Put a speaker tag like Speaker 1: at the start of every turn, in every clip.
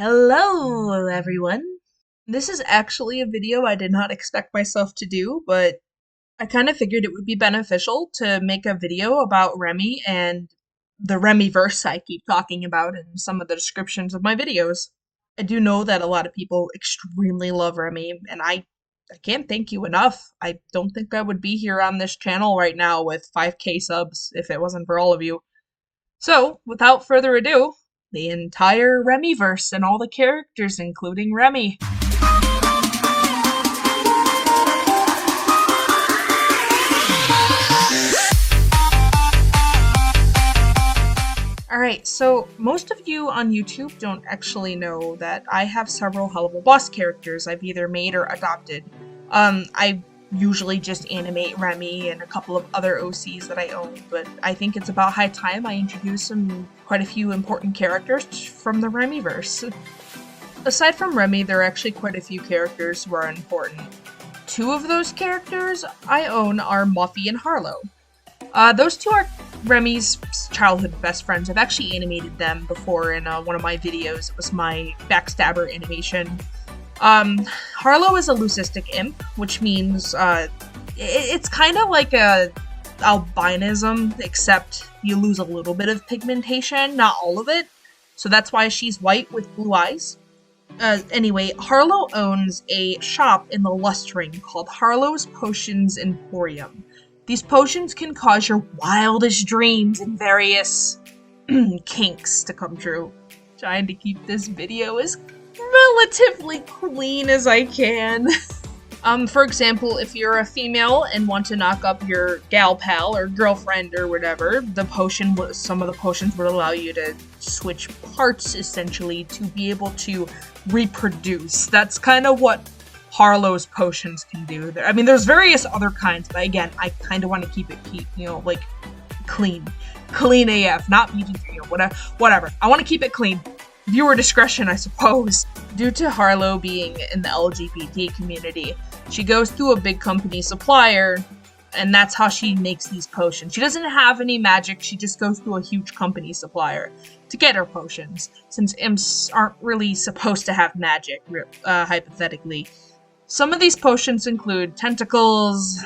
Speaker 1: Hello, everyone. This is actually a video I did not expect myself to do, but I kind of figured it would be beneficial to make a video about Remy and the Remyverse I keep talking about in some of the descriptions of my videos. I do know that a lot of people extremely love Remy, and I can't thank you enough. I don't think I would be here on this channel right now with 5K subs if it wasn't for all of you. So, without further ado, the entire Remyverse and all the characters, including Remy. Alright, so most of you on YouTube don't actually know that I have several helluva-boss characters I've either made or adopted. I usually just animate Remy and a couple of other OCs that I own, but I think it's about high time I introduce quite a few important characters from the Remyverse. Aside from Remy, there are actually quite a few characters who are important. Two of those characters I own are Muffy and Harlow. Those two are Remy's childhood best friends. I've actually animated them before in one of my videos. It was my backstabber animation. Harlow is a leucistic imp, which means it's kind of like a albinism, except you lose a little bit of pigmentation, not all of it. So that's why she's white with blue eyes. Anyway, Harlow owns a shop in the Lust Ring called Harlow's Potions Emporium. These potions can cause your wildest dreams and various kinks to come true. Trying to keep this video as relatively clean as I can. For example, if you're a female and want to knock up your gal pal or girlfriend or whatever, some of the potions would allow you to switch parts essentially to be able to reproduce. That's kind of what Harlow's potions can do. I mean, there's various other kinds, but again, I kind of want to keep it, like clean AF, not PG-13, whatever. I want to keep it clean. Viewer discretion, I suppose. Due to Harlow being in the LGBT community, she goes through a big company supplier, and that's how she makes these potions. She doesn't have any magic, she just goes through a huge company supplier to get her potions, since imps aren't really supposed to have magic, hypothetically. Some of these potions include tentacles.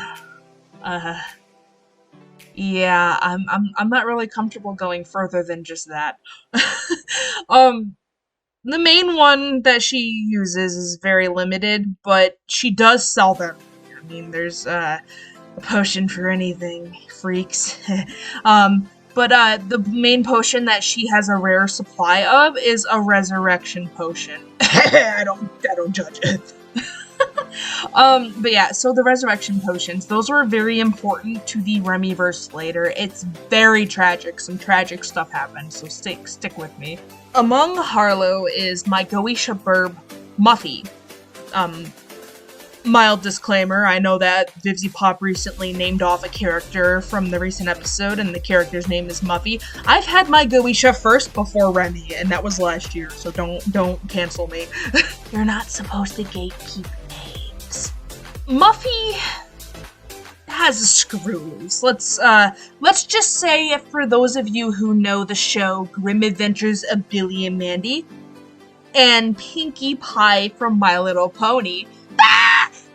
Speaker 1: Yeah, I'm not really comfortable going further than just that. The main one that she uses is very limited, but she does sell them. I mean, there's a potion for anything, freaks. But the main potion that she has a rare supply of is a resurrection potion. I don't judge it. But yeah, so the resurrection potions, those were very important to the Remyverse later. It's very tragic. Some tragic stuff happened, so stick with me. Among Harlow is my Goetia burb, Muffy. Mild disclaimer, I know that Vivzy Pop recently named off a character from the recent episode, and the character's name is Muffy. I've had my Goetia first before Remy, and that was last year, so don't cancel me. You're not supposed to gatekeep names. Muffy has a screw loose. Let's just say, for those of you who know the show Grim Adventures of Billy and Mandy, and Pinkie Pie from My Little Pony,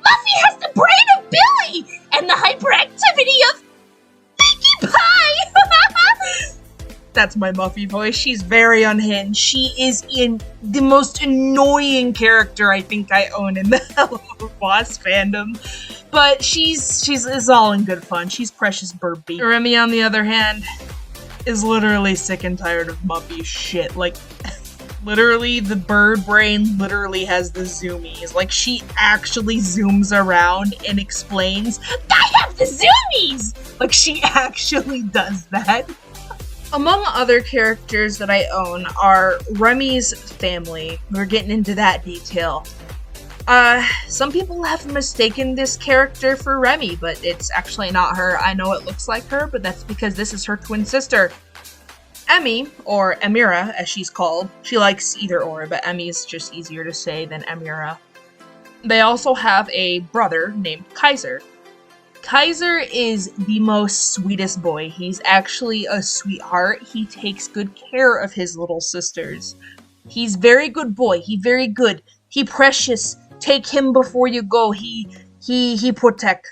Speaker 1: Muffy has the brain of Billy and the hyperactivity of Pinkie Pie! That's my Muffy voice. She's very unhinged. She is in the most annoying character I think I own in the helluva-boss fandom. But she's all in good fun. She's precious burpy. Remy, on the other hand, is literally sick and tired of Muffy's shit. Like, literally, the bird brain literally has the zoomies. Like, she actually zooms around and explains, I have the zoomies! Like, she actually does that. Among other characters that I own are Remy's family. We're getting into that detail. Some people have mistaken this character for Remy, but it's actually not her. I know it looks like her, but that's because this is her twin sister. Emmy, or Emira, as she's called. She likes either or, but Emmy's just easier to say than Emira. They also have a brother named Kaiser. Kaiser is the most sweetest boy. He's actually a sweetheart. He takes good care of his little sisters. He's very good boy. He very good. He precious. Take him before you go. He protect.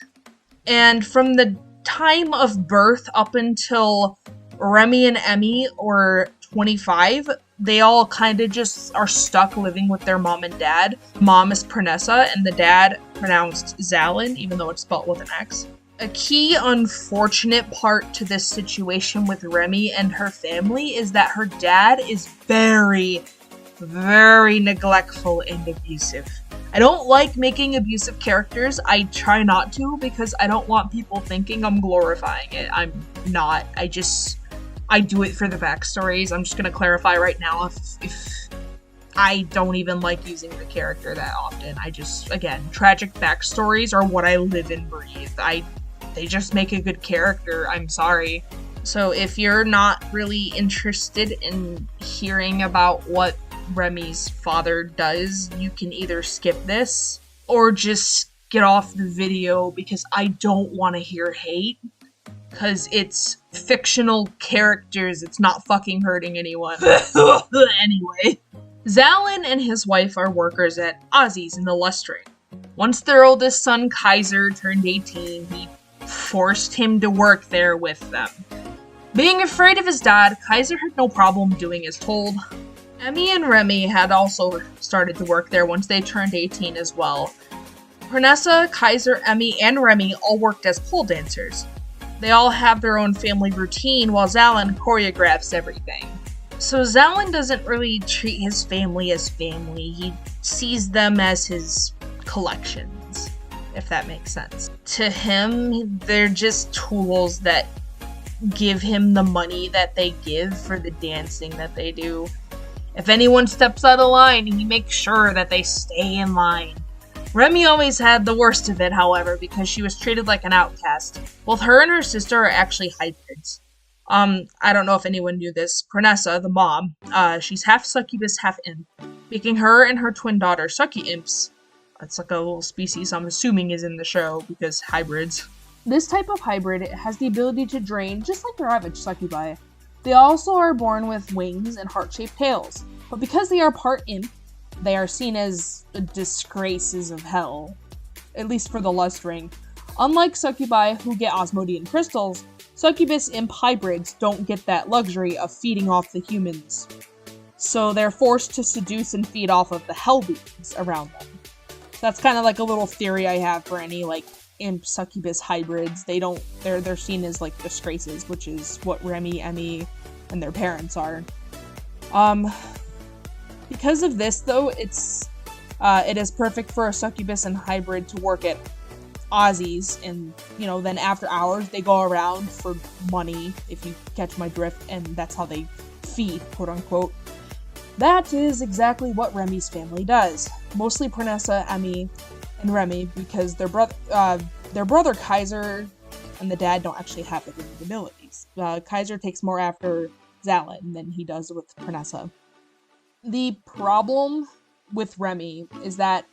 Speaker 1: And from the time of birth up until Remy and Emmy were 25, they all kind of just are stuck living with their mom and dad. Mom is Pranessa, and the dad pronounced Zalin, even though it's spelled with an X. A key unfortunate part to this situation with Remy and her family is that her dad is very, very neglectful and abusive. I don't like making abusive characters. I try not to because I don't want people thinking I'm glorifying it. I'm not. I do it for the backstories. I'm just gonna clarify right now if I don't even like using the character that often. Again, tragic backstories are what I live and breathe. They just make a good character. I'm sorry. So if you're not really interested in hearing about what Remy's father does, you can either skip this or just get off the video because I don't want to hear hate. Because it's fictional characters, it's not fucking hurting anyone. Anyway. Zalin and his wife are workers at Ozzie's in the Lust Ring. Once their oldest son, Kaiser, turned 18, he forced him to work there with them. Being afraid of his dad, Kaiser had no problem doing as told. Emmy and Remy had also started to work there once they turned 18 as well. Pranessa, Kaiser, Emmy, and Remy all worked as pole dancers. They all have their own family routine while Zalin choreographs everything. So Zalin doesn't really treat his family as family. He sees them as his collections, if that makes sense. To him, they're just tools that give him the money that they give for the dancing that they do. If anyone steps out of line, he makes sure that they stay in line. Remy always had the worst of it, however, because she was treated like an outcast. Both her and her sister are actually hybrids. I don't know if anyone knew this. Pranessa, the mom, she's half succubus, half imp, making her and her twin daughter sucky imps. That's like a little species I'm assuming is in the show, because hybrids.
Speaker 2: This type of hybrid has the ability to drain, just like their average succubi. They also are born with wings and heart-shaped tails, but because they are part imp, they are seen as disgraces of hell, at least for the Lust Ring. Unlike succubi who get Osmodian crystals, succubus imp hybrids don't get that luxury of feeding off the humans. So they're forced to seduce and feed off of the hell beings around them. That's kind of like a little theory I have for any like imp succubus hybrids. They're seen as like disgraces, which is what Remy, Emmy, and their parents are. Because of this, though, it is perfect for a succubus and hybrid to work at Ozzie's, and, then after hours, they go around for money, if you catch my drift, and that's how they feed, quote-unquote. That is exactly what Remy's family does. Mostly Pranessa, Emmy, and Remy, because their brother Kaiser and the dad don't actually have the abilities. Kaiser takes more after Zalin than he does with Pranessa. The problem with Remy is that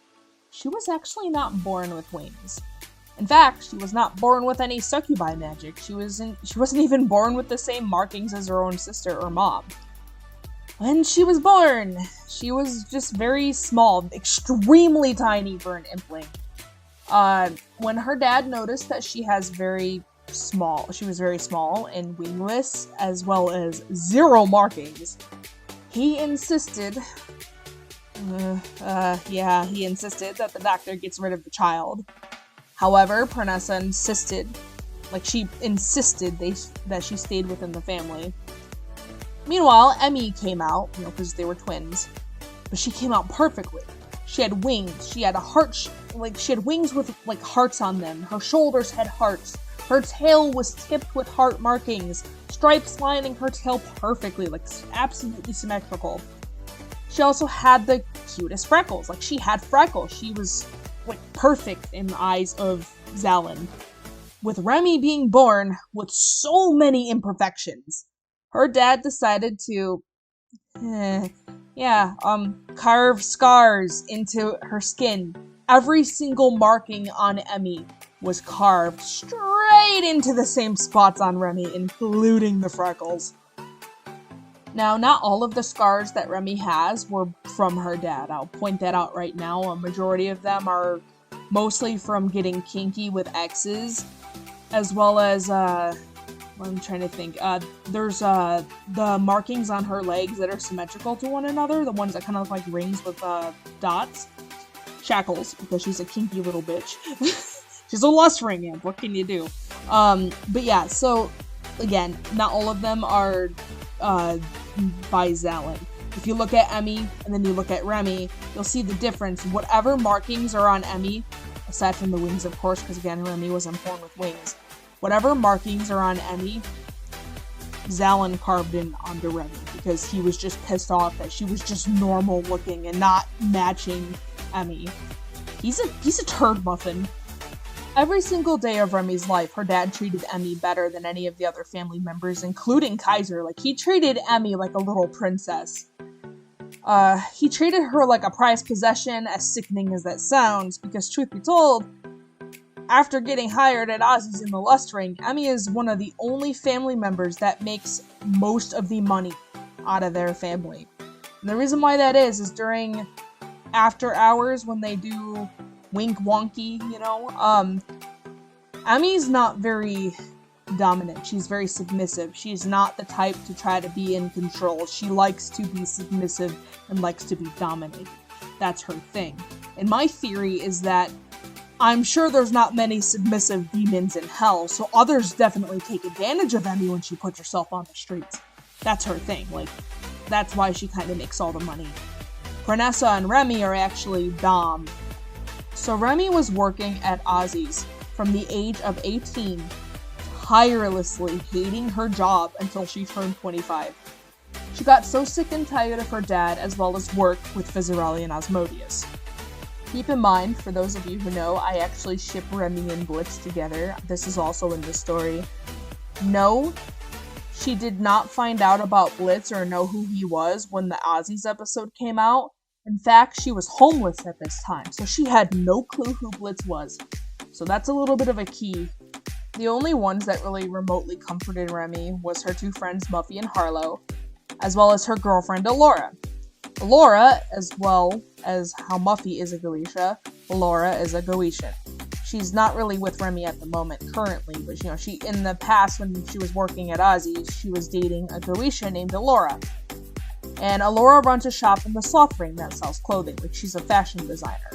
Speaker 2: she was actually not born with wings. In fact, she was not born with any succubi magic. She wasn't even born with the same markings as her own sister or mom. When she was born, she was just very small, extremely tiny for an impling. When her dad noticed that she was very small and wingless, as well as 0 markings, he insisted that the doctor gets rid of the child. However, Pranessa insisted that she stayed within the family. Meanwhile, Emmy came out, because they were twins, but she came out perfectly. She had wings. She had she had wings with hearts on them. Her shoulders had hearts. Her tail was tipped with heart markings, stripes lining her tail perfectly, absolutely symmetrical. She also had the cutest freckles. She had freckles. She was, perfect in the eyes of Zalin. With Remy being born with so many imperfections, her dad decided to, carve scars into her skin. Every single marking on Emmy was carved straight into the same spots on Remy, including the freckles. Now, not all of the scars that Remy has were from her dad. I'll point that out right now. A majority of them are mostly from getting kinky with exes, as well as, I'm trying to think. There's the markings on her legs that are symmetrical to one another, the ones that kind of look like rings with dots. Shackles, because she's a kinky little bitch. She's a lust ring imp, what can you do? But yeah, so, again, not all of them are by Zalin. If you look at Emmy, and then you look at Remy, you'll see the difference. Whatever markings are on Emmy, aside from the wings, of course, because again, Remy wasn't born with wings. Whatever markings are on Emmy, Zalin carved in onto Remy, because he was just pissed off that she was just normal looking and not matching Emmy. He's a turd muffin. Every single day of Remy's life, her dad treated Emmy better than any of the other family members, including Kaiser. Like, he treated Emmy like a little princess. He treated her like a prized possession, as sickening as that sounds, because truth be told, after getting hired at Ozzie's in the Lust Ring, Emmy is one of the only family members that makes most of the money out of their family. And the reason why that is during after hours when they do wink wonky, you know, Emmy's not very dominant. She's very submissive. She's not the type to try to be in control. She likes to be submissive and likes to be dominated. That's her thing. And my theory is that I'm sure there's not many submissive demons in hell, so others definitely take advantage of Emmy when she puts herself on the streets. That's her thing. Like, that's why she kind of makes all the money. Pranessa and Remy are actually dom. So Remy was working at Ozzie's from the age of 18, tirelessly hating her job until she turned 25. She got so sick and tired of her dad as well as work with Fizarelli and Osmodius. Keep in mind, for those of you who know, I actually ship Remy and Blitz together. This is also in the story. No, she did not find out about Blitz or know who he was when the Ozzie's episode came out. In fact, she was homeless at this time, so she had no clue who Blitz was. So that's a little bit of a key. The only ones that really remotely comforted Remy was her two friends Muffy and Harlow, as well as her girlfriend Alora. Alora, as well as how Muffy is a Goetia, Alora is a Goetian. She's not really with Remy at the moment currently, but you know, she in the past when she was working at Ozzie's, she was dating a Goetia named Alora. And Alora runs a shop in the Sloth Ring that sells clothing, like she's a fashion designer.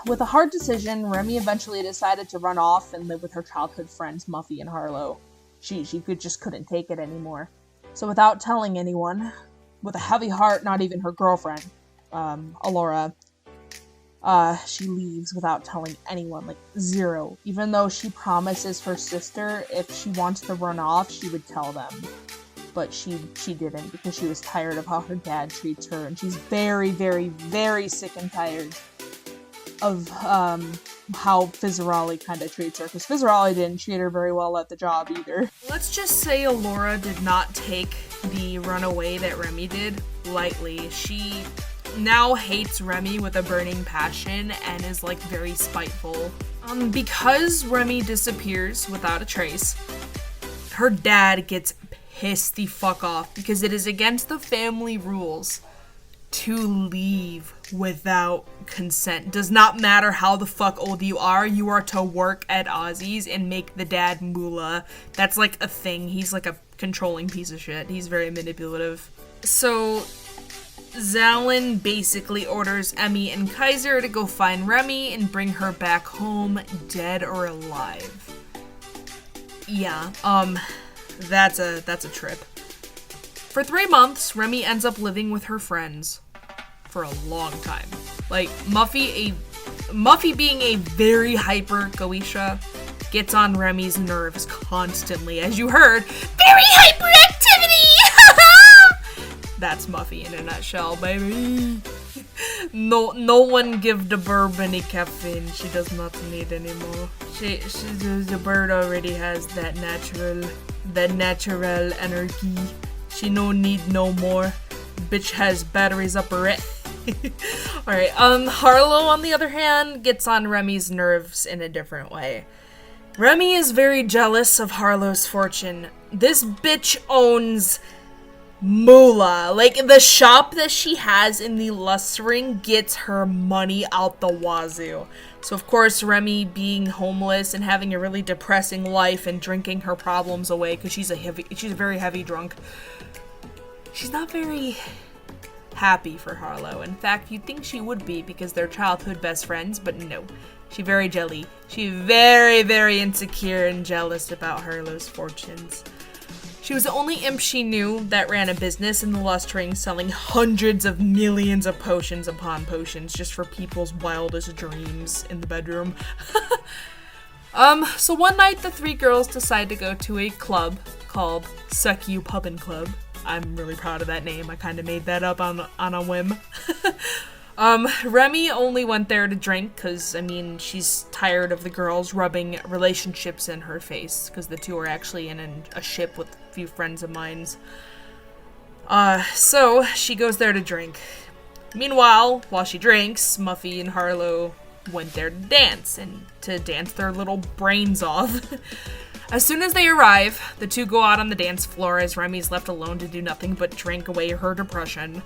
Speaker 2: With a hard decision, Remy eventually decided to run off and live with her childhood friends Muffy and Harlow. She just couldn't take it anymore. So without telling anyone, with a heavy heart, not even her girlfriend, Alora, she leaves without telling anyone, like zero. Even though she promises her sister if she wants to run off, she would tell them. But she didn't, because she was tired of how her dad treats her, and she's very, very, very sick and tired of how Fizarelli kind of treats her, because Fizarelli didn't treat her very well at the job either.
Speaker 1: Let's just say Alora did not take the runaway that Remy did lightly. She now hates Remy with a burning passion and is like very spiteful. Because Remy disappears without a trace, her dad gets pissed the fuck off because it is against the family rules to leave without consent. Does not matter how the fuck old you are to work at Ozzie's and make the dad moolah. That's like a thing. He's like a controlling piece of shit. He's very manipulative. So Zalin basically orders Emmy and Kaiser to go find Remy and bring her back home, dead or alive. Yeah, that's a trip. For 3 months, Remy ends up living with her friends for a long time. Like, Muffy being a very hyper Goetia, gets on Remy's nerves constantly. As you heard, very hyperactivity! That's Muffy in a nutshell, baby. No one give the bird any caffeine. She does not need anymore. The bird already has that natural energy. She no need no more. Bitch has batteries up her it. Alright, Harlow, on the other hand, gets on Remy's nerves in a different way. Remy is very jealous of Harlow's fortune. This bitch owns moolah. Like, the shop that she has in the Lust Ring gets her money out the wazoo. So, of course, Remy being homeless and having a really depressing life and drinking her problems away because she's a very heavy drunk. She's not very happy for Harlow. In fact, you'd think she would be because they're childhood best friends, but no. She's very jelly. She's very, very insecure and jealous about Harlow's fortunes. She was the only imp she knew that ran a business in the Lust Ring, selling hundreds of millions of potions upon potions just for people's wildest dreams in the bedroom. So one night the three girls decide to go to a club called Suck You Pubbin' Club. I'm really proud of that name. I kind of made that up on a whim. Remy only went there to drink because, I mean, she's tired of the girls rubbing relationships in her face because the two are actually in a ship with a few friends of mine's. So she goes there to drink. Meanwhile, while she drinks, Muffy and Harlow went there to dance their little brains off. As soon as they arrive, the two go out on the dance floor as Remy's left alone to do nothing but drink away her depression.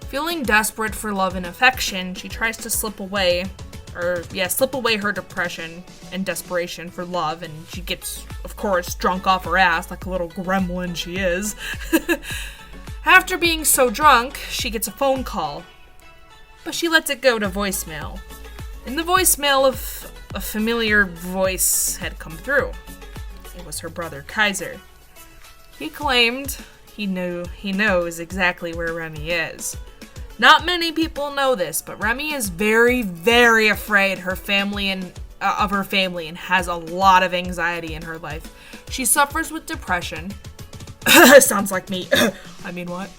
Speaker 1: Feeling desperate for love and affection, she tries to slip away her depression and desperation for love, and she gets, of course, drunk off her ass like a little gremlin she is. After being so drunk, she gets a phone call, but she lets it go to voicemail. In the voicemail, a familiar voice had come through. It was her brother, Kaiser. He claimed he knows exactly where Remy is. Not many people know this, but Remy is very, very afraid of her family and has a lot of anxiety in her life. She suffers with depression. Sounds like me. I mean, what?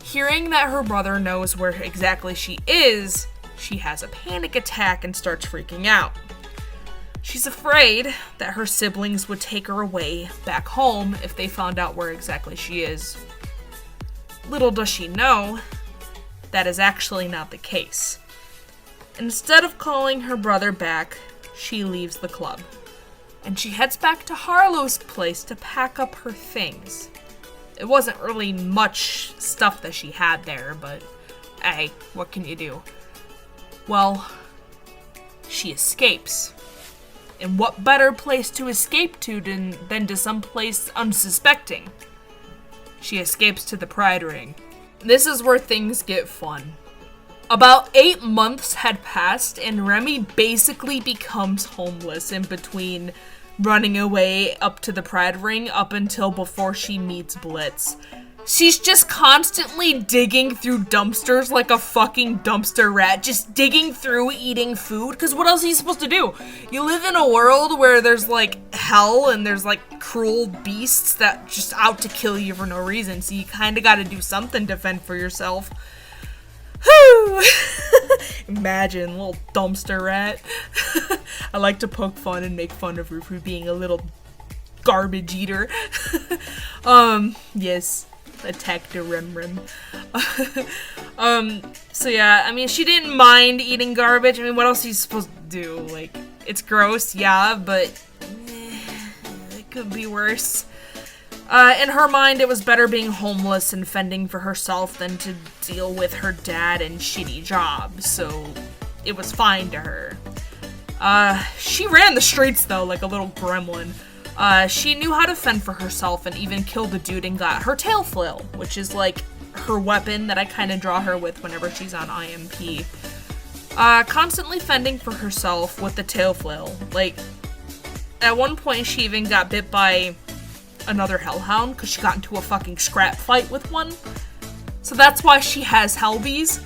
Speaker 1: Hearing that her brother knows where exactly she is, she has a panic attack and starts freaking out. She's afraid that her siblings would take her away back home if they found out where exactly she is. Little does she know, that is actually not the case. Instead of calling her brother back, she leaves the club. And she heads back to Harlow's place to pack up her things. It wasn't really much stuff that she had there, but hey, what can you do? Well, she escapes. And what better place to escape to than to some place unsuspecting? She escapes to the Pride Ring. This is where things get fun. About 8 months had passed, and Remy basically becomes homeless in between running away up to the Pride Ring up until before she meets Blitz. She's just constantly digging through dumpsters like a fucking dumpster rat, just digging through eating food, because what else are you supposed to do? You live in a world where there's like hell and there's like cruel beasts that just out to kill you for no reason, so you kind of got to do something to fend for yourself. Whew! Imagine, little dumpster rat. I like to poke fun and make fun of her for being a little garbage eater. Yes. Attack the Rim. So yeah, I mean, she didn't mind eating garbage. I mean, what else are you supposed to do? Like, it's gross, yeah, but it could be worse. In her mind, it was better being homeless and fending for herself than to deal with her dad and shitty job, so it was fine to her. She ran the streets, though, like a little gremlin. She knew how to fend for herself and even killed a dude and got her tail flail, which is like her weapon that I kind of draw her with whenever she's on IMP. Constantly fending for herself with the tail flail. Like, at one point she even got bit by another hellhound because she got into a fucking scrap fight with one. So that's why she has Hellbees.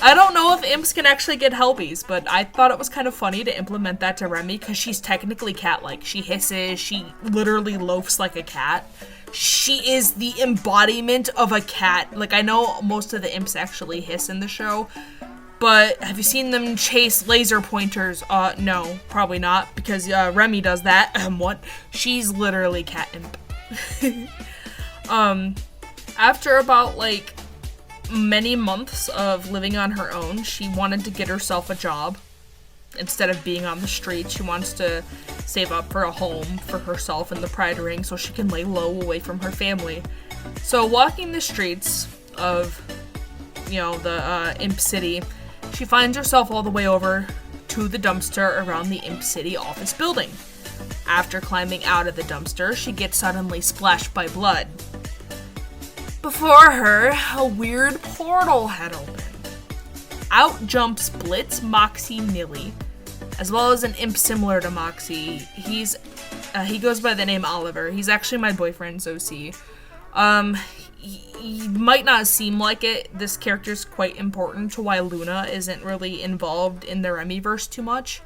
Speaker 1: I don't know if imps can actually get Hellbees, but I thought it was kind of funny to implement that to Remy because she's technically cat-like. She hisses, she literally loafs like a cat. She is the embodiment of a cat. Like, I know most of the imps actually hiss in the show, but have you seen them chase laser pointers? No, probably not, because Remy does that. What? She's literally cat imp. After about, like, many months of living on her own, she wanted to get herself a job. Instead of being on the street, she wants to save up for a home for herself in the Pride Ring so she can lay low away from her family. So walking the streets of, the Imp City, she finds herself all the way over to the dumpster around the Imp City office building. After climbing out of the dumpster, she gets suddenly splashed by blood. Before her, a weird portal had opened. Out jumps Blitz, Moxie, Nilly, as well as an imp similar to Moxie. He goes by the name Oliver. He's actually my boyfriend's Ozzie. He might not seem like it. This character's quite important to why Luna isn't really involved in the Remyverse too much.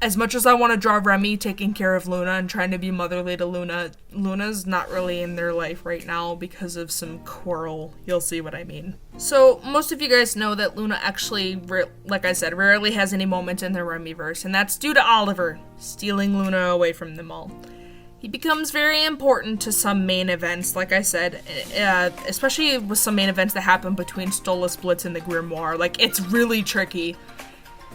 Speaker 1: As much as I want to draw Remy taking care of Luna and trying to be motherly to Luna, Luna's not really in their life right now because of some quarrel. You'll see what I mean. So, most of you guys know that Luna actually, like I said, rarely has any moment in the Remyverse, and that's due to Oliver stealing Luna away from them all. He becomes very important to some main events, like I said, especially with some main events that happen between Stolas, Blitz, and the Grimoire. Like, it's really tricky.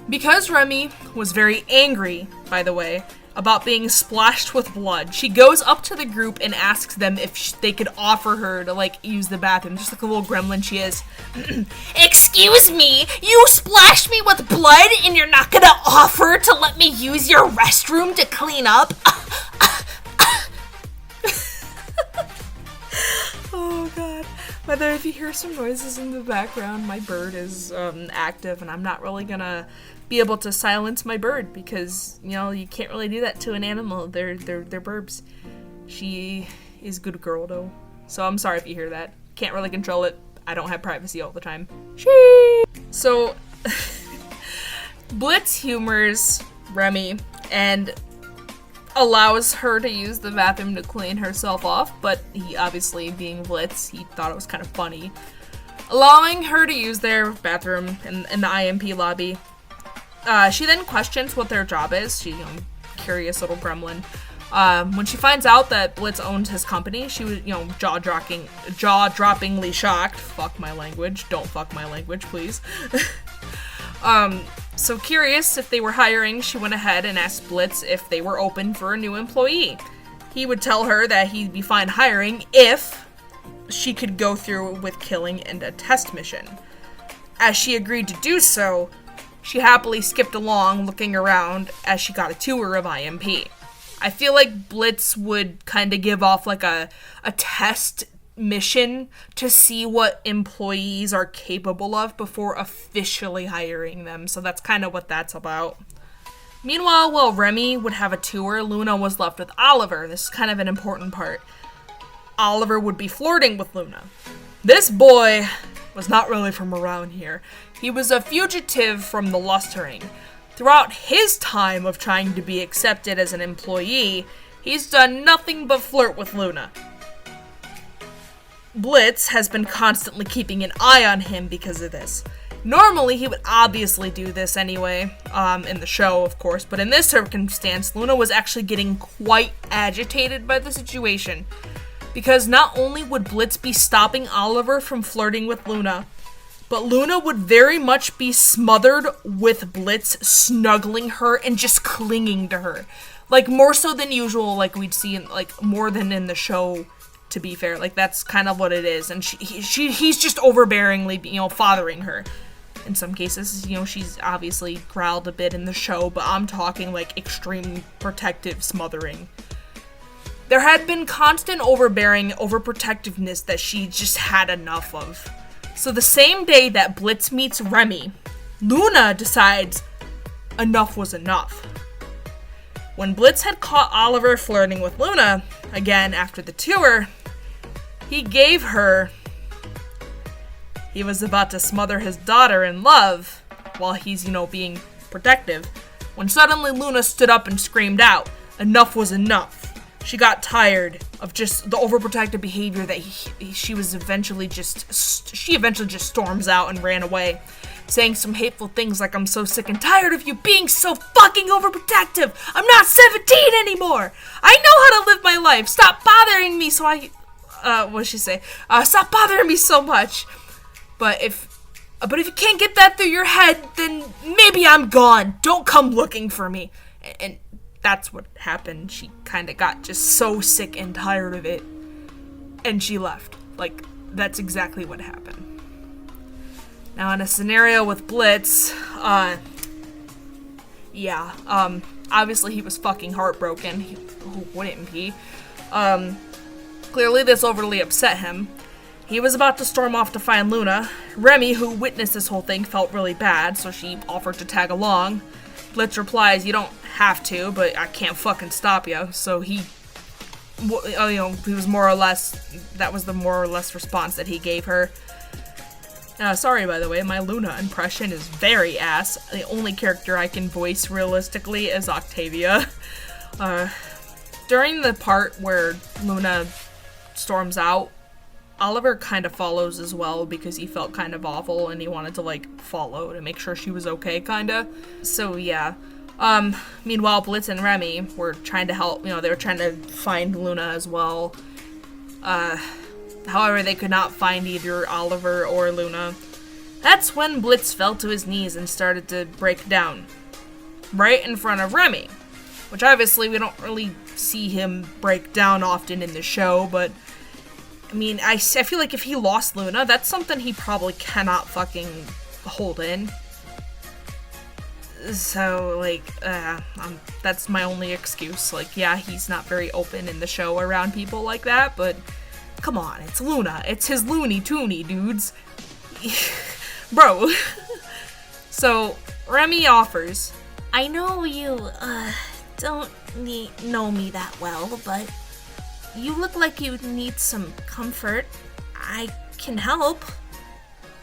Speaker 1: Because Remy was very angry, by the way, about being splashed with blood, she goes up to the group and asks them if they could offer her to, use the bathroom, just like a little gremlin she is. Excuse me, you splashed me with blood and you're not gonna offer to let me use your restroom to clean up? Oh god. By the way, if you hear some noises in the background, my bird is active and I'm not really gonna be able to silence my bird because, you can't really do that to an animal. They're burbs. She is a good girl though. So I'm sorry if you hear that. Can't really control it. I don't have privacy all the time. So Blitz humors Remy and allows her to use the bathroom to clean herself off, but he obviously, being Blitz, he thought it was kind of funny. Allowing her to use their bathroom in the IMP lobby. She then questions what their job is. She's a curious little gremlin. When she finds out that Blitz owns his company, she was, jaw-droppingly shocked. Fuck my language. Don't fuck my language, please. So curious if they were hiring, she went ahead and asked Blitz if they were open for a new employee. He would tell her that he'd be fine hiring if she could go through with killing and a test mission. As she agreed to do so, she happily skipped along looking around as she got a tour of IMP. I feel like Blitz would kind of give off a test mission to see what employees are capable of before officially hiring them, so that's kind of what that's about. Meanwhile, while Remy would have a tour, Luna was left with Oliver. This is kind of an important part. Oliver would be flirting with Luna. This boy was not really from around here. He was a fugitive from the Lust Ring. Throughout his time of trying to be accepted as an employee, he's done nothing but flirt with Luna. Blitz has been constantly keeping an eye on him because of this. Normally, he would obviously do this anyway, in the show, of course, but in this circumstance, Luna was actually getting quite agitated by the situation. Because not only would Blitz be stopping Oliver from flirting with Luna, but Luna would very much be smothered with Blitz snuggling her and just clinging to her. More so than usual, we'd see in, more than in the show, to be fair. That's kind of what it is. And he's just overbearingly, fathering her. In some cases, she's obviously growled a bit in the show, but I'm talking, extreme protective smothering. There had been constant overbearing overprotectiveness that she just had enough of. So the same day that Blitz meets Remy, Luna decides enough was enough. When Blitz had caught Oliver flirting with Luna, again after the tour, he gave her... He was about to smother his daughter in love while he's, being protective, when suddenly Luna stood up and screamed out, enough was enough. She got tired of just the overprotective behavior that she eventually just storms out and ran away, saying some hateful things like, I'm so sick and tired of you being so fucking overprotective. I'm not 17 anymore. I know how to live my life. Stop bothering me. What'd she say? Stop bothering me so much. But if you can't get that through your head, then maybe I'm gone. Don't come looking for me. And that's what happened. She kind of got just so sick and tired of it. and she left. Like, that's exactly what happened. Now, in a scenario with Blitz, obviously he was fucking heartbroken. Who wouldn't be? Clearly this overly upset him. He was about to storm off to find Luna. Remi, who witnessed this whole thing, felt really bad, so she offered to tag along. Blitz replies, "You don't have to, but I can't fucking stop you." So he was more or less, that was the more or less response that he gave her. Sorry, by the way, my Luna impression is very ass. The only character I can voice realistically is Octavia. During the part where Luna storms out, Oliver kind of follows as well because he felt kind of awful and he wanted to, like, follow to make sure she was okay, kinda. So, yeah. Meanwhile, Blitz and Remi were trying to help, they were trying to find Luna as well. However, they could not find either Oliver or Luna. That's when Blitz fell to his knees and started to break down. Right in front of Remi. Which obviously we don't really see him break down often in the show, but I mean, I feel like if he lost Luna, that's something he probably cannot fucking hold in. So, like, that's my only excuse. Like, yeah, he's not very open in the show around people like that, but come on, it's Luna. It's his Looney Tooney, dudes. Bro. So, Remi offers, "I know you, don't know me that well, but you look like you need some comfort. I can help.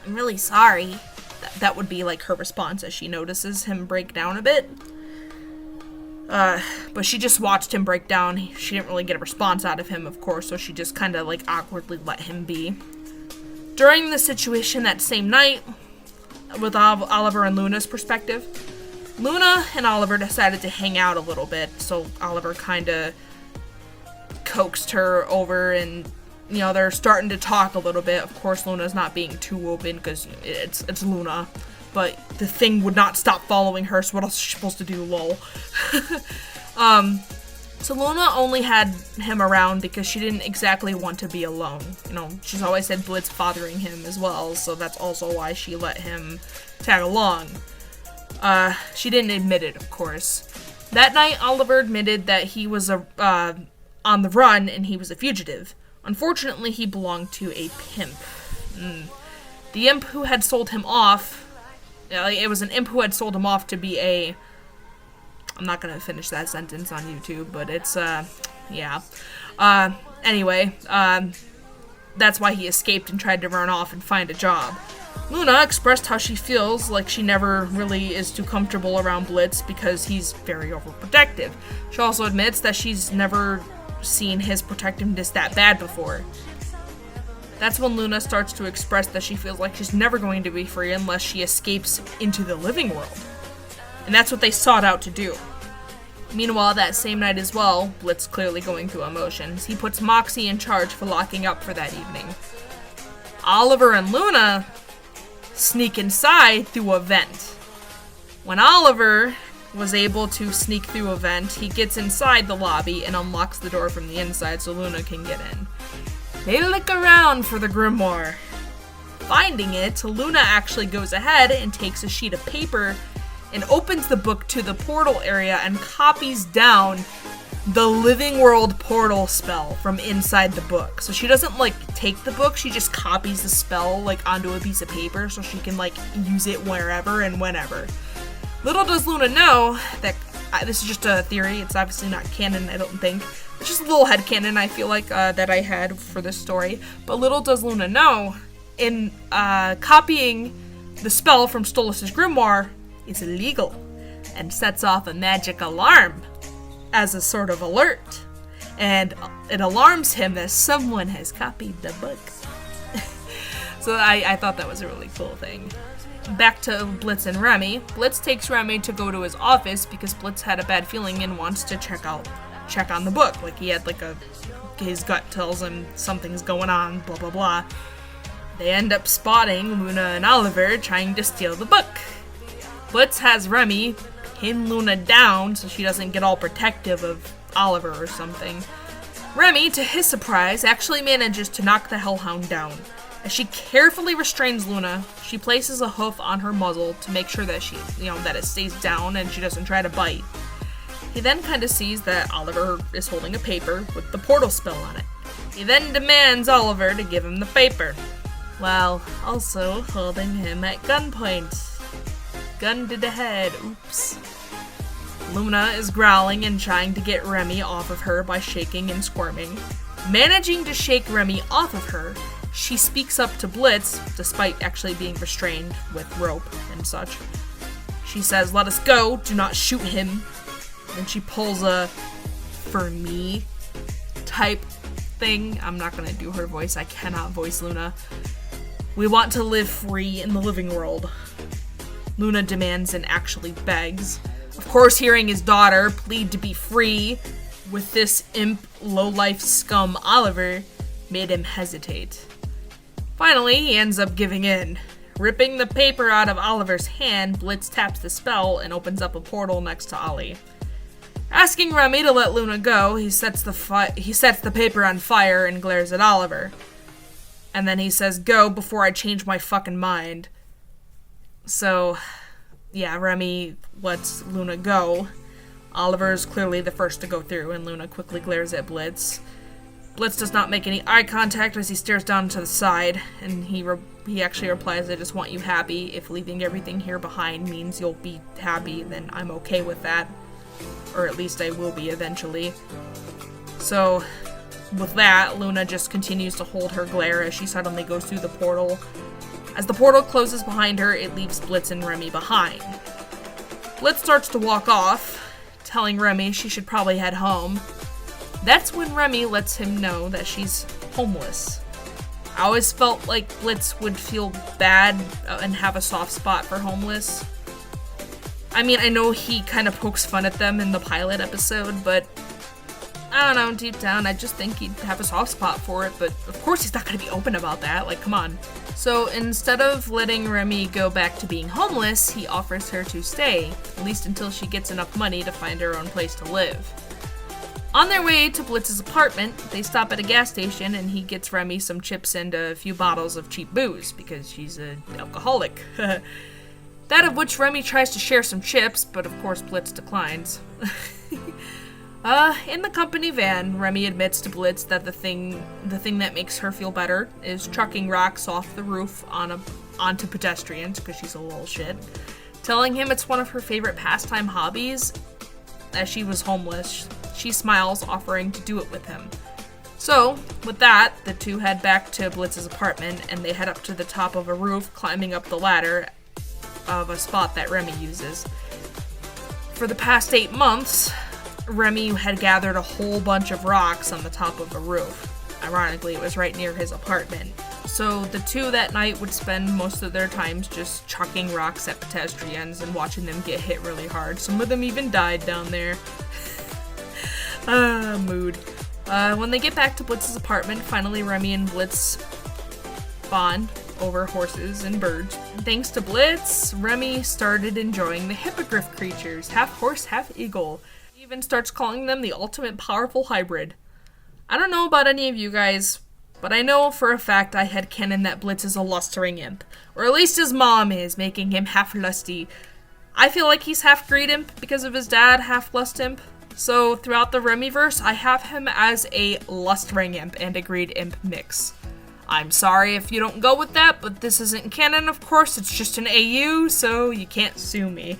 Speaker 1: I'm really sorry." That would be like her response as she notices him break down a bit. But she just watched him break down. She didn't really get a response out of him, of course, so she just kind of like awkwardly let him be. During the situation that same night, with Oliver and Luna's perspective, Luna and Oliver decided to hang out a little bit, so Oliver kind of coaxed her over and, they're starting to talk a little bit. Of course, Luna's not being too open because it's Luna, but the thing would not stop following her, so what else is she supposed to do, lol. So Luna only had him around because she didn't exactly want to be alone. She's always had Blitz bothering him as well, so that's also why she let him tag along. She didn't admit it, of course. That night, Oliver admitted that he was on the run and he was a fugitive. Unfortunately, he belonged to a pimp. The imp who had sold him off, it was an imp who had sold him off to be a... I'm not gonna finish that sentence on YouTube, but it's, yeah. Anyway, that's why he escaped and tried to run off and find a job. Luna expressed how she feels like she never really is too comfortable around Blitz because he's very overprotective. She also admits that she's never seen his protectiveness that bad before. That's when Luna starts to express that she feels like she's never going to be free unless she escapes into the living world. And that's what they sought out to do. Meanwhile, that same night as well, Blitz clearly going through emotions, he puts Moxie in charge for locking up for that evening. Oliver and Luna sneak inside through a vent. When Oliver was able to sneak through a vent, he gets inside the lobby and unlocks the door from the inside so Luna can get in. They look around for the grimoire. Finding it, Luna actually goes ahead and takes a sheet of paper and opens the book to the portal area and copies down the living world portal spell from inside the book. So she doesn't take the book, she just copies the spell onto a piece of paper so she can use it wherever and whenever. Little does Luna know that, this is just a theory, it's obviously not canon, I don't think. It's just a little headcanon I feel like that I had for this story. But little does Luna know, in copying the spell from Stolas' grimoire is illegal and sets off a magic alarm as a sort of alert. And it alarms him that someone has copied the book. So I thought that was a really cool thing. Back to Blitz and Remi. Blitz takes Remi to go to his office because Blitz had a bad feeling and wants to check on the book. He had his gut tells him something's going on, blah blah blah. They end up spotting Luna and Oliver trying to steal the book. Blitz has Remi pin Luna down so she doesn't get all protective of Oliver or something. Remy, to his surprise, actually manages to knock the hellhound down. As she carefully restrains Luna, she places a hoof on her muzzle to make sure that that it stays down and she doesn't try to bite. He then kind of sees that Oliver is holding a paper with the portal spell on it. He then demands Oliver to give him the paper, while also holding him at gunpoint. Gun to the head, oops. Luna is growling and trying to get Remy off of her by shaking and squirming. Managing to shake Remy off of her, she speaks up to Blitz, despite actually being restrained with rope and such. She says, "Let us go, do not shoot him." Then she pulls a "for me" type thing. I'm not gonna do her voice, I cannot voice Luna. "We want to live free in the living world." Luna demands and actually begs. Of course, hearing his daughter plead to be free with this imp, low-life scum Oliver made him hesitate. Finally, he ends up giving in. Ripping the paper out of Oliver's hand, Blitz taps the spell and opens up a portal next to Ollie. Asking Remy to let Luna go, he sets the paper on fire and glares at Oliver. And then he says, "Go before I change my fucking mind." So, yeah, Remy lets Luna go. Oliver is clearly the first to go through, and Luna quickly glares at Blitz. Blitz does not make any eye contact as he stares down to the side, and he actually replies, "I just want you happy. If leaving everything here behind means you'll be happy, then I'm okay with that. Or at least I will be eventually." So, with that, Luna just continues to hold her glare as she suddenly goes through the portal. As the portal closes behind her, it leaves Blitz and Remy behind. Blitz starts to walk off, telling Remy she should probably head home. That's when Remy lets him know that she's homeless. I always felt like Blitz would feel bad and have a soft spot for homeless. I mean, I know he kind of pokes fun at them in the pilot episode, but I don't know, deep down, I just think he'd have a soft spot for it, but of course he's not going to be open about that, like, come on. So instead of letting Remy go back to being homeless, he offers her to stay, at least until she gets enough money to find her own place to live. On their way to Blitz's apartment, they stop at a gas station and he gets Remy some chips and a few bottles of cheap booze, because she's an alcoholic. That of which Remy tries to share some chips, but of course Blitz declines. In the company van, Remy admits to Blitz that the thing that makes her feel better is trucking rocks off the roof onto pedestrians, because she's a little shit. Telling him it's one of her favorite pastime hobbies. As she was homeless, she smiles, offering to do it with him. So, with that, the two head back to Blitz's apartment, and they head up to the top of a roof, climbing up the ladder of a spot that Remy uses. For the past 8 months, Remy had gathered a whole bunch of rocks on the top of a roof. Ironically, it was right near his apartment. So the two that night would spend most of their times just chucking rocks at pedestrians and watching them get hit really hard. Some of them even died down there. Mood. When they get back to Blitz's apartment, finally Remy and Blitz bond over horses and birds. Thanks to Blitz, Remy started enjoying the hippogriff creatures, half horse, half eagle. He even starts calling them the ultimate powerful hybrid. I don't know about any of you guys, but I know for a fact I had canon that Blitz is a lustering imp. Or at least his mom is, making him half lusty. I feel like he's half greed imp because of his dad, half lust imp. So throughout the Remyverse, I have him as a lustering imp and a greed imp mix. I'm sorry if you don't go with that, but this isn't canon, of course. It's just an AU, so you can't sue me.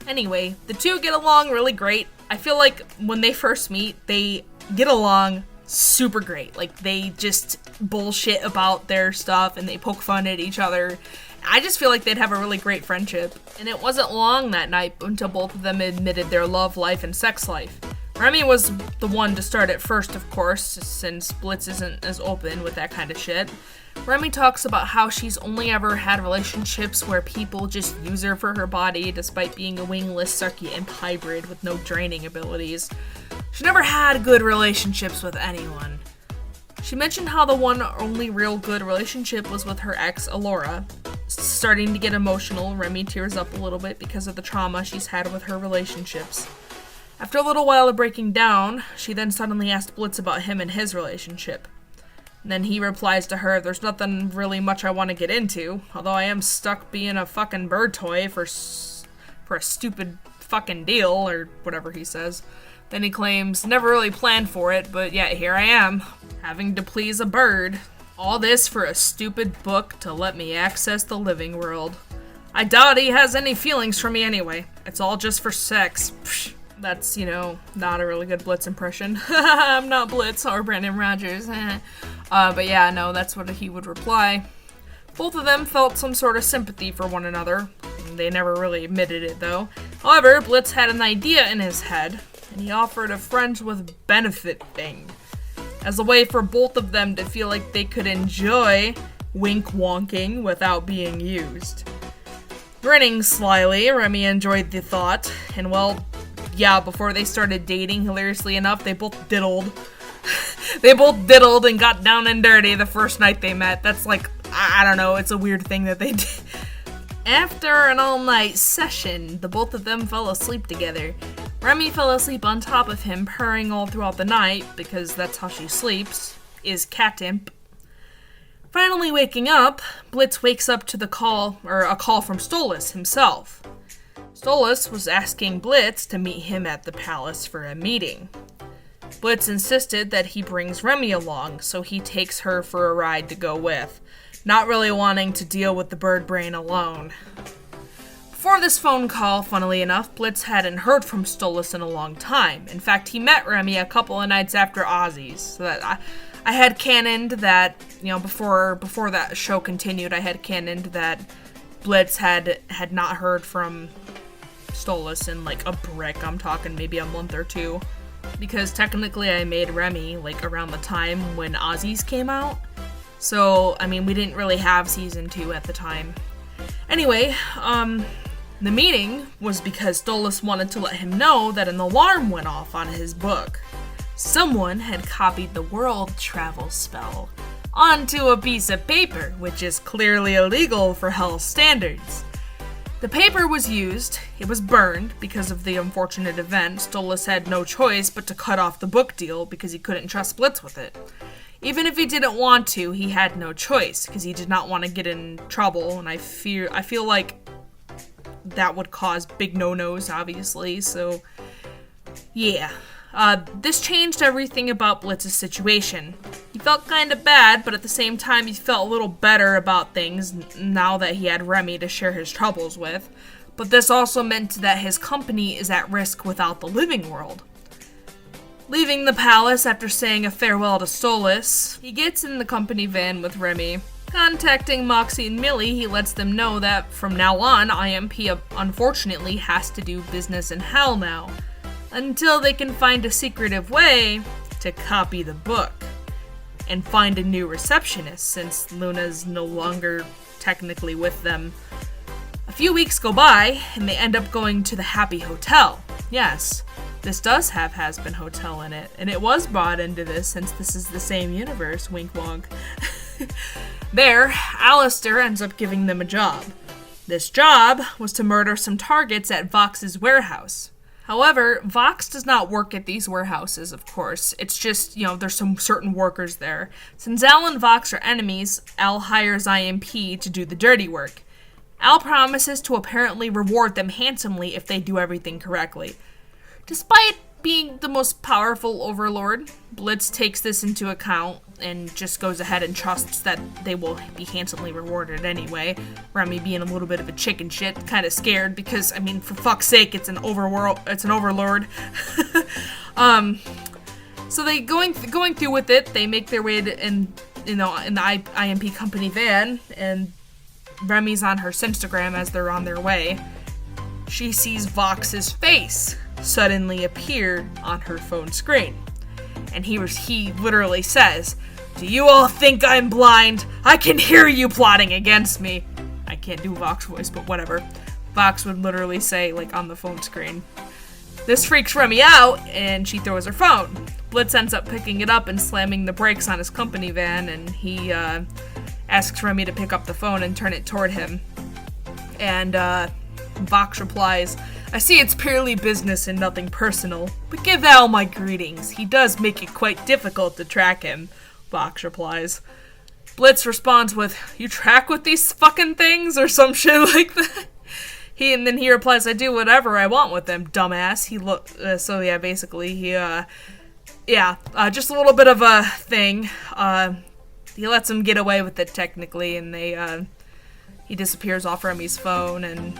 Speaker 1: Anyway, the two get along really great. I feel like when they first meet, they get along super great. Like, they just bullshit about their stuff and they poke fun at each other. I just feel like they'd have a really great friendship. And it wasn't long that night until both of them admitted their love life and sex life. Remy was the one to start it first, of course, since Blitz isn't as open with that kind of shit. Remy talks about how she's only ever had relationships where people just use her for her body, despite being a wingless Sarky imp hybrid with no draining abilities. She never had good relationships with anyone. She mentioned how the one only real good relationship was with her ex, Alora. Starting to get emotional, Remy tears up a little bit because of the trauma she's had with her relationships. After a little while of breaking down, she then suddenly asked Blitz about him and his relationship. And then he replies to her, "There's nothing really much I want to get into, although I am stuck being a fucking bird toy for a stupid fucking deal," or whatever he says. Then he claims, "Never really planned for it, but yet here I am, having to please a bird. All this for a stupid book to let me access the living world. I doubt he has any feelings for me anyway. It's all just for sex." Psh. That's, not a really good Blitz impression. I'm not Blitz or Brandon Rogers. But yeah, no, that's what he would reply. Both of them felt some sort of sympathy for one another. They never really admitted it, though. However, Blitz had an idea in his head, and he offered a friends with benefit thing, as a way for both of them to feel like they could enjoy wink-wonking without being used. Grinning slyly, Remy enjoyed the thought, and well, yeah, before they started dating, hilariously enough, they both diddled. They both diddled and got down and dirty the first night they met. That's like, I don't know, it's a weird thing that they did. After an all-night session, the both of them fell asleep together. Remy fell asleep on top of him, purring all throughout the night, because that's how she sleeps, is cat-imp. Finally waking up, Blitz wakes up to a call from Stolas himself. Stolas was asking Blitz to meet him at the palace for a meeting. Blitz insisted that he brings Remy along, so he takes her for a ride to go with, not really wanting to deal with the bird brain alone. Before this phone call, funnily enough, Blitz hadn't heard from Stolas in a long time. In fact, he met Remy a couple of nights after Ozzie's, so that I had canoned that, before that show continued, I had canoned that Blitz had not heard from Stolas in like a brick. I'm talking maybe a month or two, because technically I made Remy like around the time when Ozzie's came out, so we didn't really have season 2 at the time. Anyway, the meeting was because Stolas wanted to let him know that an alarm went off on his book. Someone had copied the world travel spell onto a piece of paper, which is clearly illegal for Hell standards. The paper was used, it was burned because of the unfortunate event. Stolas had no choice but to cut off the book deal because he couldn't trust Blitz with it. Even if he didn't want to, he had no choice because he did not want to get in trouble, and I feel like that would cause big no-nos, obviously, so yeah. This changed everything about Blitz's situation. He felt kinda bad, but at the same time he felt a little better about things now that he had Remy to share his troubles with. But this also meant that his company is at risk without the living world. Leaving the palace after saying a farewell to Stolas, he gets in the company van with Remy. Contacting Moxie and Millie, he lets them know that from now on, IMP unfortunately has to do business in hell now, until they can find a secretive way to copy the book and find a new receptionist, since Luna's no longer technically with them. A few weeks go by, and they end up going to the Happy Hotel. Yes, this does have Has-Been Hotel in it, and it was brought into this since this is the same universe, wink wonk. There, Alistair ends up giving them a job. This job was to murder some targets at Vox's warehouse. However, Vox does not work at these warehouses, of course. It's just, there's some certain workers there. Since Al and Vox are enemies, Al hires IMP to do the dirty work. Al promises to apparently reward them handsomely if they do everything correctly. Despite being the most powerful overlord, Blitz takes this into account and just goes ahead and trusts that they will be handsomely rewarded anyway. Remy being a little bit of a chicken shit, kind of scared because, for fuck's sake, it's an overlord. So they going through with it. They make their way in the IMP company van, and Remy's on her Instagram as they're on their way. She sees Vox's face suddenly appear on her phone screen. And he literally says, "Do you all think I'm blind? I can hear you plotting against me." I can't do Vox voice, but whatever. Vox would literally say, on the phone screen. This freaks Remy out, and she throws her phone. Blitz ends up picking it up and slamming the brakes on his company van, and he asks Remy to pick up the phone and turn it toward him. And Vox replies, I see it's purely business and nothing personal, but give Al my greetings. He does make it quite difficult to track him, Box replies. Blitz responds with, you track with these fucking things? Or some shit like that. Then he replies, I do whatever I want with them, dumbass. Just a little bit of a thing. He lets him get away with it technically, and he disappears off Remy's phone, and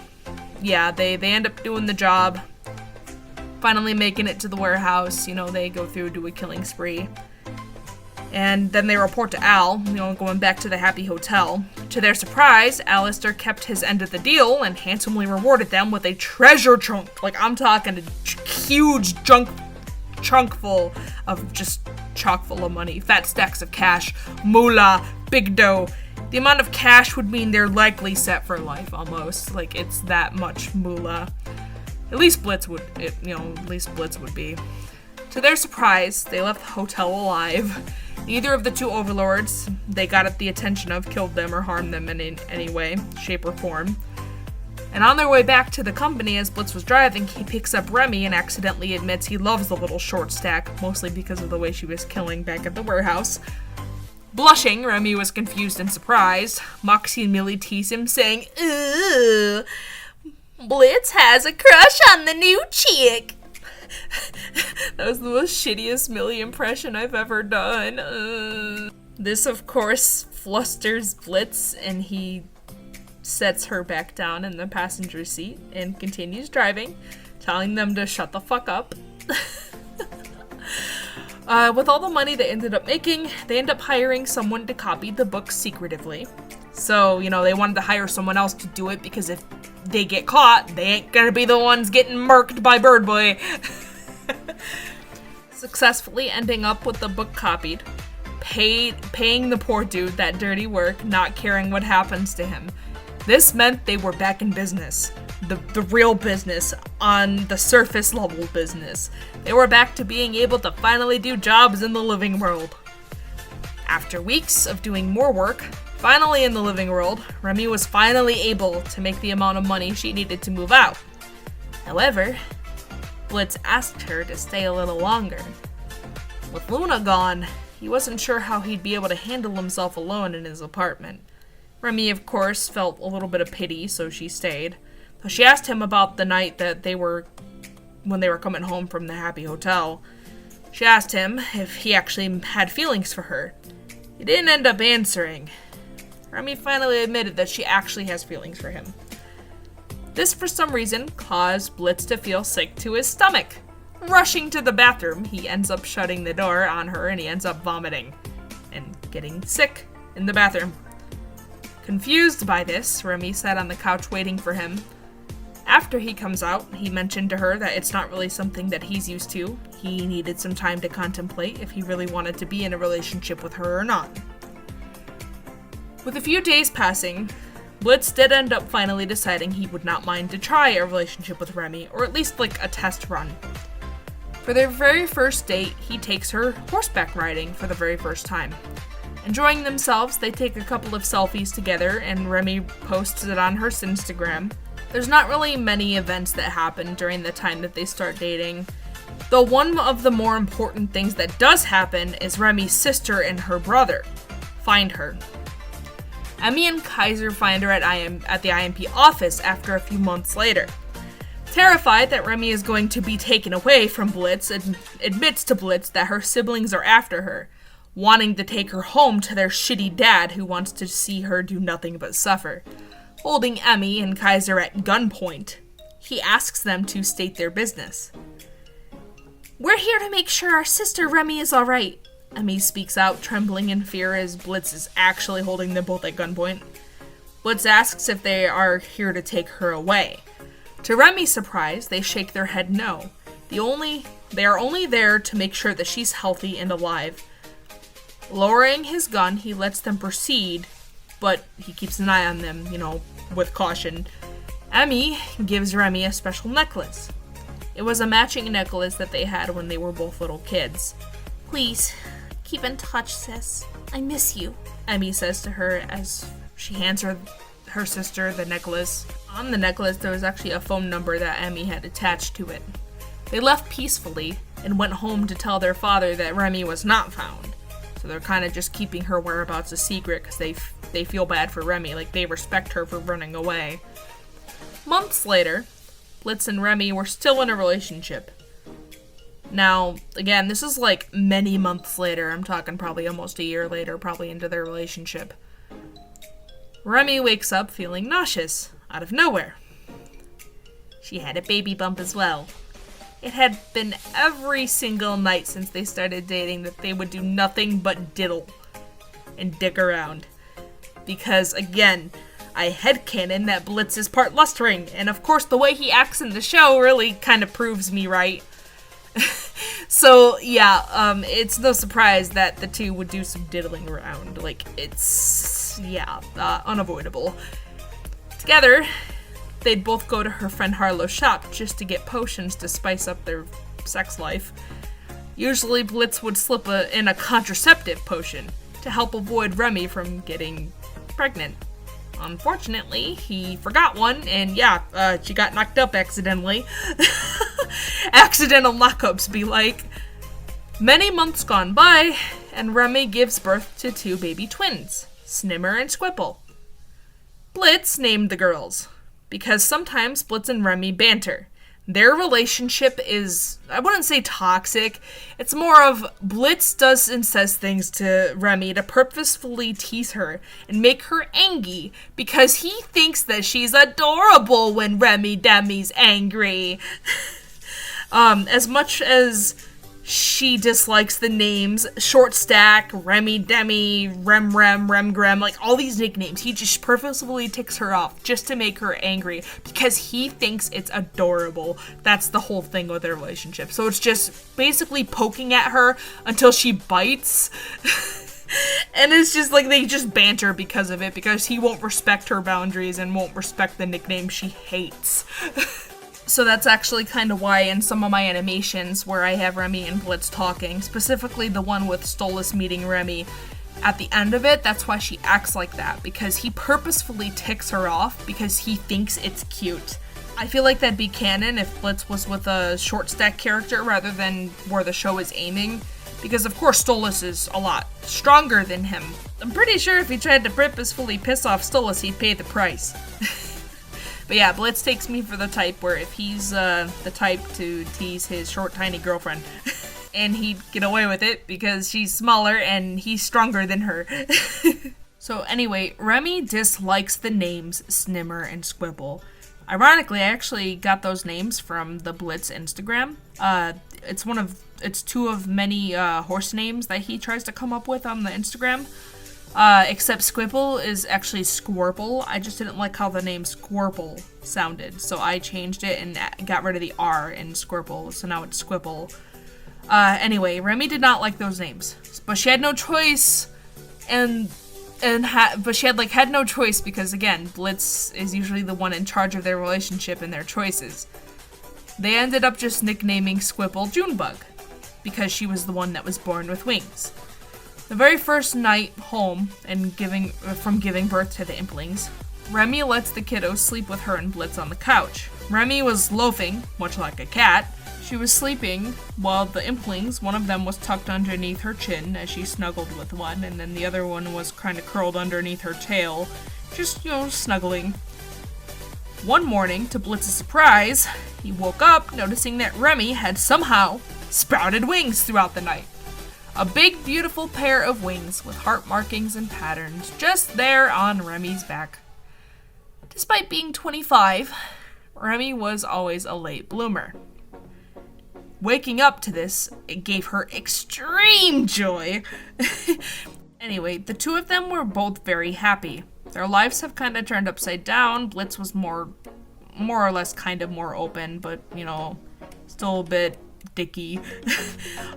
Speaker 1: yeah, they end up doing the job, finally making it to the warehouse. They go through, do a killing spree, and then they report to Al, going back to the Happy Hotel. To their surprise, Alistair kept his end of the deal and handsomely rewarded them with a treasure trunk. Like, I'm talking a huge trunk full of just chock full of money, fat stacks of cash, moolah, big dough. The amount of cash would mean they're likely set for life, almost. Like, it's that much moolah. At least Blitz would be. To their surprise, they left the hotel alive. Neither of the two overlords they got at the attention of killed them or harmed them in any way, shape, or form. And on their way back to the company, as Blitz was driving, he picks up Remy and accidentally admits he loves the little short stack, mostly because of the way she was killing back at the warehouse. Blushing, Remy was confused and surprised. Moxie and Millie tease him, saying, "Ooh, Blitz has a crush on the new chick." That was the most shittiest Millie impression I've ever done. This, of course, flusters Blitz, and he sets her back down in the passenger seat and continues driving, telling them to shut the fuck up. With all the money they ended up making, they end up hiring someone to copy the book secretively. So, they wanted to hire someone else to do it because if they get caught, they ain't gonna be the ones getting murked by Bird Boy. Successfully ending up with the book copied, paying the poor dude that dirty work, not caring what happens to him. This meant they were back in business. The real business, on the surface level business. They were back to being able to finally do jobs in the living world. After weeks of doing more work, finally in the living world, Remy was finally able to make the amount of money she needed to move out. However, Blitz asked her to stay a little longer. With Luna gone, he wasn't sure how he'd be able to handle himself alone in his apartment. Remy, of course, felt a little bit of pity, so she stayed. So she asked him about the night that when they were coming home from the Happy Hotel. She asked him if he actually had feelings for her. He didn't end up answering. Remy finally admitted that she actually has feelings for him. This, for some reason, caused Blitz to feel sick to his stomach. Rushing to the bathroom, he ends up shutting the door on her and he ends up vomiting and getting sick in the bathroom. Confused by this, Remy sat on the couch waiting for him. After he comes out, he mentioned to her that it's not really something that he's used to. He needed some time to contemplate if he really wanted to be in a relationship with her or not. With a few days passing, Blitz did end up finally deciding he would not mind to try a relationship with Remy, or at least like a test run. For their very first date, he takes her horseback riding for the very first time. Enjoying themselves, they take a couple of selfies together, and Remy posts it on her Instagram. There's not really many events that happen during the time that they start dating, though one of the more important things that does happen is Remy's sister and her brother find her. Emmy and Kaiser find her at the IMP office after a few months later. Terrified that Remy is going to be taken away from Blitz, admits to Blitz that her siblings are after her, wanting to take her home to their shitty dad who wants to see her do nothing but suffer. Holding Emmy and Kaiser at gunpoint, he asks them to state their business. "We're here to make sure our sister Remy is alright," Emmy speaks out, trembling in fear as Blitz is actually holding them both at gunpoint. Blitz asks if they are here to take her away. To Remy's surprise, they shake their head no. They are only there to make sure that she's healthy and alive. Lowering his gun, he lets them proceed, but he keeps an eye on them, with caution. Emmy gives Remy a special necklace. It was a matching necklace that they had when they were both little kids. "Please, keep in touch, sis. I miss you," Emmy says to her as she hands her her sister the necklace. On the necklace, there was actually a phone number that Emmy had attached to it. They left peacefully and went home to tell their father that Remy was not found. So they're kind of just keeping her whereabouts a secret because they feel bad for Remy, like they respect her for running away. Months later, Blitz and Remy were still in a relationship. Now, again, this is like many months later. I'm talking probably almost a year later, probably into their relationship. Remy wakes up feeling nauseous out of nowhere. She had a baby bump as well. It had been every single night since they started dating that they would do nothing but diddle and dick around. Because, again, I headcanon that Blitz is part lust ring, and of course the way he acts in the show really kind of proves me right. So, yeah, it's no surprise that the two would do some diddling around. Like, it's, yeah, unavoidable. Together, they'd both go to her friend Harlow's shop just to get potions to spice up their sex life. Usually, Blitz would slip in a contraceptive potion to help avoid Remy from getting pregnant. Unfortunately, he forgot one, and yeah, she got knocked up accidentally. Accidental knockups be like. Many months gone by, and Remy gives birth to 2 baby twins, Snimmer and Squipple. Blitz named the girls, because sometimes Blitz and Remy banter. Their relationship is, I wouldn't say toxic, it's more of Blitz does and says things to Remy to purposefully tease her and make her angry because he thinks that she's adorable when Remy Demi's angry. As much as she dislikes the names Short Stack, Remy Demi, Remgrem, like all these nicknames. He just purposefully ticks her off just to make her angry because he thinks it's adorable. That's the whole thing with their relationship. So it's just basically poking at her until she bites. And it's just like they just banter because of it, because he won't respect her boundaries and won't respect the nickname she hates. So that's actually kind of why in some of my animations where I have Remy and Blitz talking, specifically the one with Stolas meeting Remy, at the end of it, that's why she acts like that, because he purposefully ticks her off because he thinks it's cute. I feel like that'd be canon if Blitz was with a short stack character rather than where the show is aiming, because of course Stolas is a lot stronger than him. I'm pretty sure if he tried to purposefully piss off Stolas, he'd pay the price. But yeah, Blitz takes me for the type where if he's the type to tease his short, tiny girlfriend, and he'd get away with it because she's smaller and he's stronger than her. So anyway, Remy dislikes the names Snimmer and Squibble. Ironically, I actually got those names from the Blitz Instagram. It's 2 of many horse names that he tries to come up with on the Instagram. Except Squibble is actually Squirple. I just didn't like how the name Squirple sounded, so I changed it and got rid of the R in Squirple, so now it's Squibble. Anyway, Remy did not like those names, but she had no choice, but she had no choice because, again, Blitz is usually the one in charge of their relationship and their choices. They ended up just nicknaming Squibble Junebug, because she was the one that was born with wings. The very first night home and giving birth to the Implings, Remy lets the kiddos sleep with her and Blitz on the couch. Remy was loafing, much like a cat. She was sleeping while the Implings, one of them was tucked underneath her chin as she snuggled with one, and then the other one was kind of curled underneath her tail, just, snuggling. One morning, to Blitz's surprise, he woke up noticing that Remy had somehow sprouted wings throughout the night. A big, beautiful pair of wings with heart markings and patterns just there on Remy's back. Despite being 25, Remy was always a late bloomer. Waking up to this, it gave her extreme joy. Anyway, the 2 of them were both very happy. Their lives have kind of turned upside down. Blitz was more or less kind of more open, but, still a bit dicky.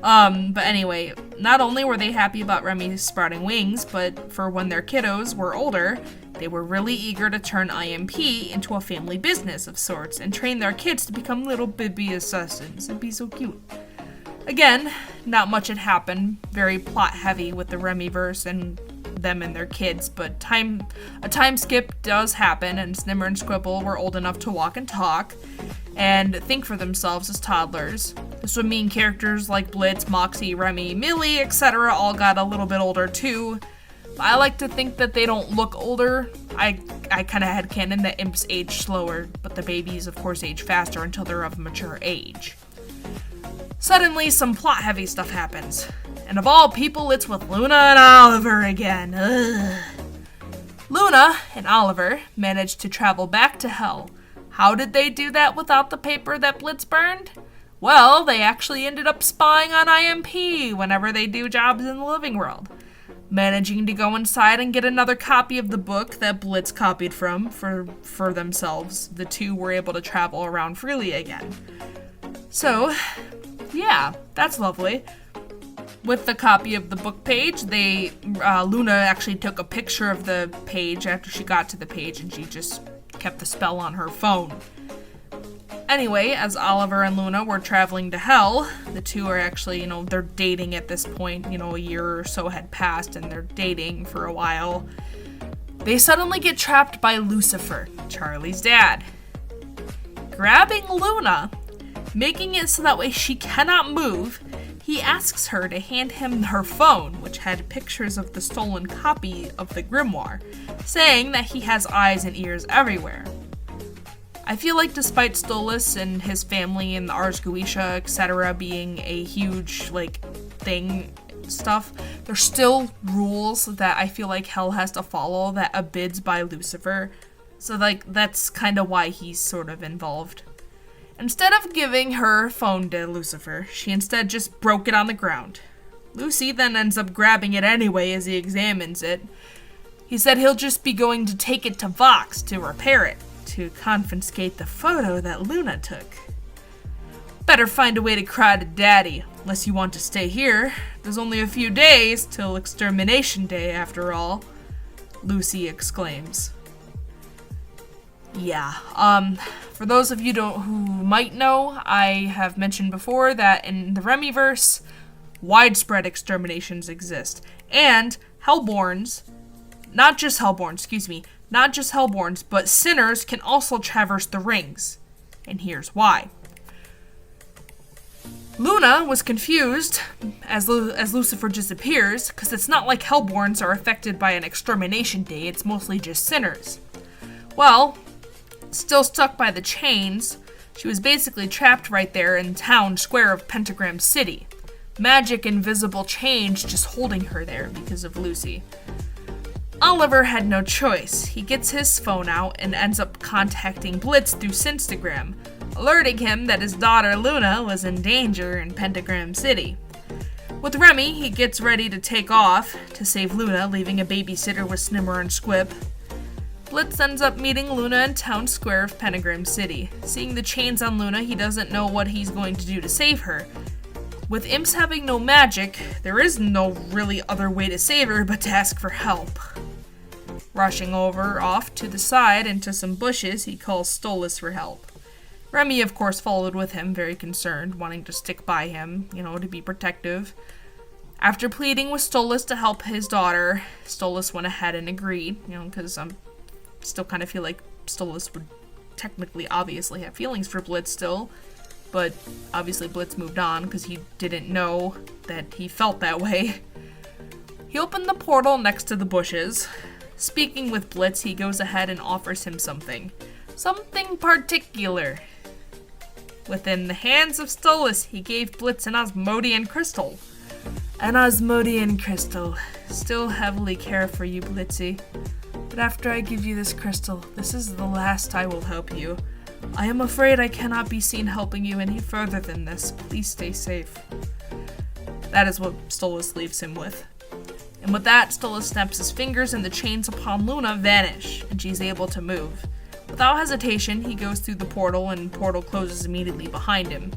Speaker 1: But anyway, not only were they happy about Remy sprouting wings, but for when their kiddos were older, they were really eager to turn IMP into a family business of sorts and train their kids to become little Bibby assassins and be so cute. Again, not much had happened, very plot heavy with the Remyverse and them and their kids, but a time skip does happen, and Snimmer and Squibble were old enough to walk and talk and think for themselves as toddlers. This would mean characters like Blitz, Moxie, Remi, Millie, etc. all got a little bit older too. I like to think that they don't look older. I kind of had canon that imps age slower, but the babies of course age faster until they're of mature age. Suddenly, some plot-heavy stuff happens. And of all people, it's with Luna and Oliver again. Ugh. Luna and Oliver managed to travel back to Hell. How did they do that without the paper that Blitz burned? Well, they actually ended up spying on IMP whenever they do jobs in the living world. Managing to go inside and get another copy of the book that Blitz copied from for themselves, the two were able to travel around freely again. So, yeah, that's lovely. With the copy of the book page, Luna actually took a picture of the page after she got to the page, and she just kept the spell on her phone. Anyway, as Oliver and Luna were traveling to Hell, the two are actually, they're dating at this point, a year or so had passed and they're dating for a while. They suddenly get trapped by Lucifer, Charlie's dad. Grabbing Luna, making it so that way she cannot move, he asks her to hand him her phone, which had pictures of the stolen copy of the grimoire, saying that he has eyes and ears everywhere. I feel like despite Stolas and his family and the Ars Goetia, etc. being a huge, stuff, there's still rules that I feel like Hell has to follow that abides by Lucifer. So, that's kind of why he's sort of involved. Instead of giving her phone to Lucifer, she instead just broke it on the ground. Lucy then ends up grabbing it anyway as he examines it. He said he'll just be going to take it to Vox to repair it, to confiscate the photo that Luna took. Better find a way to cry to Daddy, unless you want to stay here. There's only a few days till Extermination Day, after all, Lucy exclaims. Yeah, for those of you who might know, I have mentioned before that in the Remyverse, widespread exterminations exist. And Hellborns, not just Hellborns, but sinners can also traverse the rings. And here's why. Luna was confused as Lucifer disappears, because it's not like Hellborns are affected by an extermination day, it's mostly just sinners. Well, still stuck by the chains, she was basically trapped right there in town square of Pentagram City. Magic invisible chains just holding her there because of Lucy. Oliver had no choice. He gets his phone out and ends up contacting Blitz through Instagram, alerting him that his daughter Luna was in danger in Pentagram City. With Remi, he gets ready to take off to save Luna, leaving a babysitter with Snimmer and Squib. Blitz ends up meeting Luna in town square of Pentagram City. Seeing the chains on Luna, he doesn't know what he's going to do to save her. With imps having no magic, there is no really other way to save her but to ask for help. Rushing off to the side into some bushes, he calls Stolas for help. Remi, of course, followed with him, very concerned, wanting to stick by him, to be protective. After pleading with Stolas to help his daughter, Stolas went ahead and agreed, because still kind of feel like Stolas would obviously have feelings for Blitz still, but obviously Blitz moved on because he didn't know that he felt that way. He opened the portal next to the bushes. Speaking with Blitz, he goes ahead and offers him something particular. Within the hands of Stolas, he gave Blitz an Osmodian crystal. An Osmodian crystal. Still heavily care for you, Blitzy. But after I give you this crystal, this is the last I will help you. I am afraid I cannot be seen helping you any further than this. Please stay safe. That is what Stolas leaves him with. And with that, Stolas snaps his fingers and the chains upon Luna vanish, and she's able to move. Without hesitation, he goes through the portal, and the portal closes immediately behind him.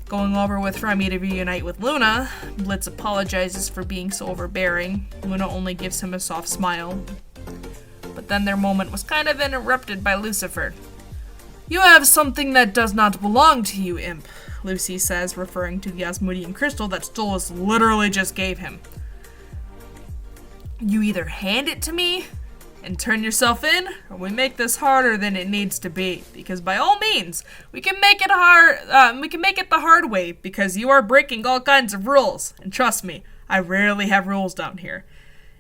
Speaker 1: Going over with Remi to reunite with Luna, Blitz apologizes for being so overbearing. Luna only gives him a soft smile. But then their moment was kind of interrupted by Lucifer. You have something that does not belong to you, imp, Lucy says, referring to the Osmodian crystal that Stolas literally just gave him. You either hand it to me and turn yourself in, or we make this harder than it needs to be. Because by all means, we can make it hard. We can make it the hard way because you are breaking all kinds of rules. And trust me, I rarely have rules down here.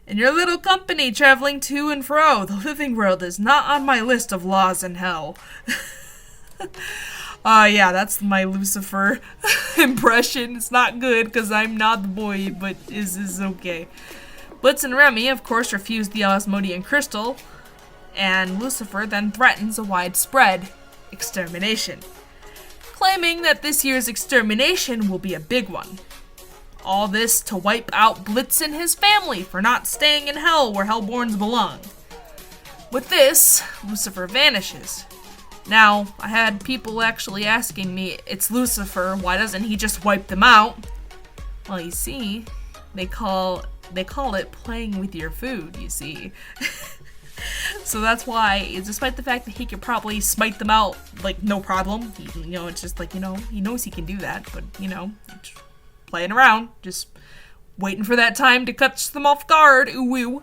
Speaker 1: In your little company traveling to and fro, the living world is not on my list of laws in hell. Yeah, that's my Lucifer impression. It's not good because I'm not the boy, but is okay. Blitz and Remy, of course, refuse the Osmodian crystal, and Lucifer then threatens a widespread extermination, claiming that this year's extermination will be a big one. All this to wipe out Blitz and his family for not staying in hell where Hellborns belong. With this, Lucifer vanishes. Now, I had people actually asking me, it's Lucifer, why doesn't he just wipe them out? Well, you see, they call it playing with your food, you see. So that's why, despite the fact that he could probably smite them out, like, no problem, it's just like, he knows he can do that, but, just playing around, just waiting for that time to catch them off guard, ooh.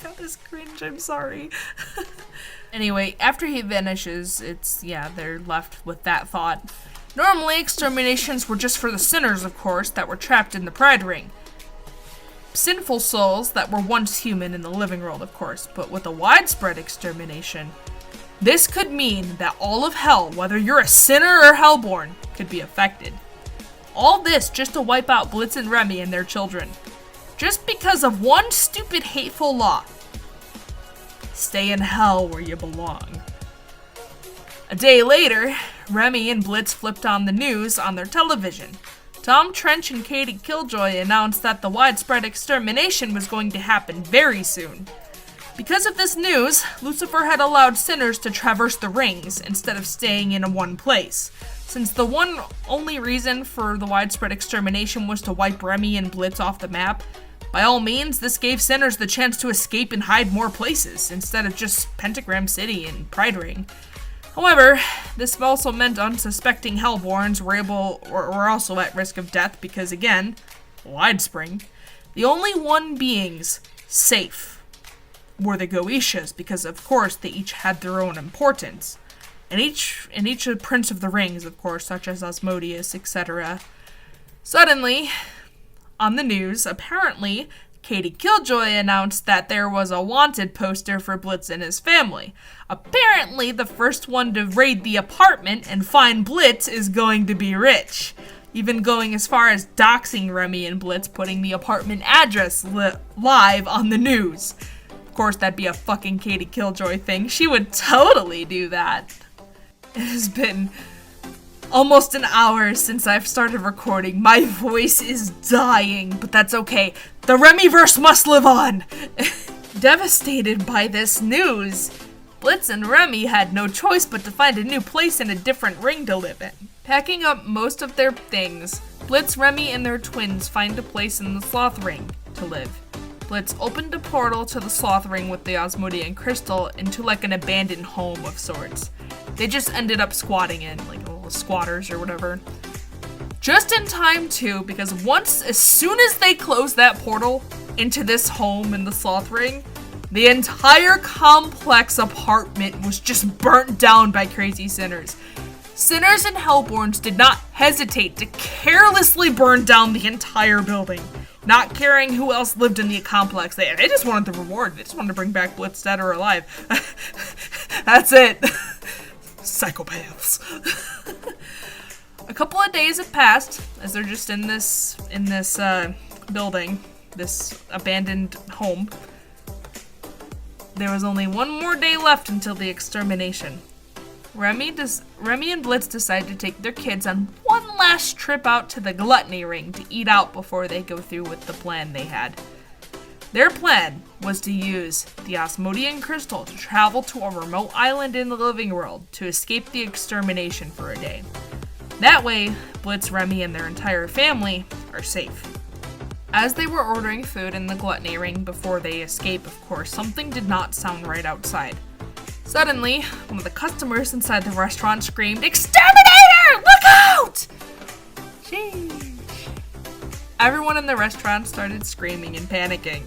Speaker 1: Got this cringe, I'm sorry. Anyway, after he vanishes, they're left with that thought. Normally, exterminations were just for the sinners, of course, that were trapped in the Pride Ring. Sinful souls that were once human in the living world, of course, but with a widespread extermination, this could mean that all of hell, whether you're a sinner or hellborn, could be affected. All this just to wipe out Blitz and Remy and their children. Just because of one stupid, hateful law. Stay in hell where you belong. A day later, Remy and Blitz flipped on the news on their television. Tom Trench and Katie Killjoy announced that the widespread extermination was going to happen very soon. Because of this news, Lucifer had allowed sinners to traverse the rings instead of staying in one place. Since the only reason for the widespread extermination was to wipe Remy and Blitz off the map, by all means, this gave sinners the chance to escape and hide more places, instead of just Pentagram City and Pride Ring. However, this also meant unsuspecting Hellborns were also at risk of death because, again, Widespring. The only one beings safe were the Goetias because, of course, they each had their own importance. And each Prince of the Rings, of course, such as Asmodeus, etc. Suddenly, on the news, apparently, Katie Killjoy announced that there was a wanted poster for Blitz and his family. Apparently, the first one to raid the apartment and find Blitz is going to be rich. Even going as far as doxing Remy and Blitz, putting the apartment address live on the news. Of course, that'd be a fucking Katie Killjoy thing. She would totally do that. It has been almost an hour since I've started recording. My voice is dying, but that's okay. The Remyverse must live on! Devastated by this news, Blitz and Remy had no choice but to find a new place in a different ring to live in. Packing up most of their things, Blitz, Remy, and their twins find a place in the Sloth Ring to live. Blitz opened a portal to the Sloth Ring with the Osmodian crystal into like an abandoned home of sorts. They just ended up squatting in, like little squatters or whatever. Just in time too, because as soon as they closed that portal into this home in the Sloth Ring, the entire complex apartment was just burnt down by crazy sinners. Sinners and Hellborns did not hesitate to carelessly burn down the entire building, not caring who else lived in the complex. They just wanted the reward. They just wanted to bring back Blitz dead or alive. That's it. Psychopaths. A couple of days have passed as they're just in this building, this abandoned home. There was only one more day left until the extermination. Remy and Blitz decide to take their kids on one last trip out to the Gluttony Ring to eat out before they go through with the plan they had. Their plan was to use the Osmodian crystal to travel to a remote island in the living world to escape the extermination for a day. That way, Blitz, Remy, and their entire family are safe. As they were ordering food in the Gluttony Ring before they escape, of course, something did not sound right outside. Suddenly, one of the customers inside the restaurant screamed, "Exterminator! Look out!" Sheesh. Everyone in the restaurant started screaming and panicking.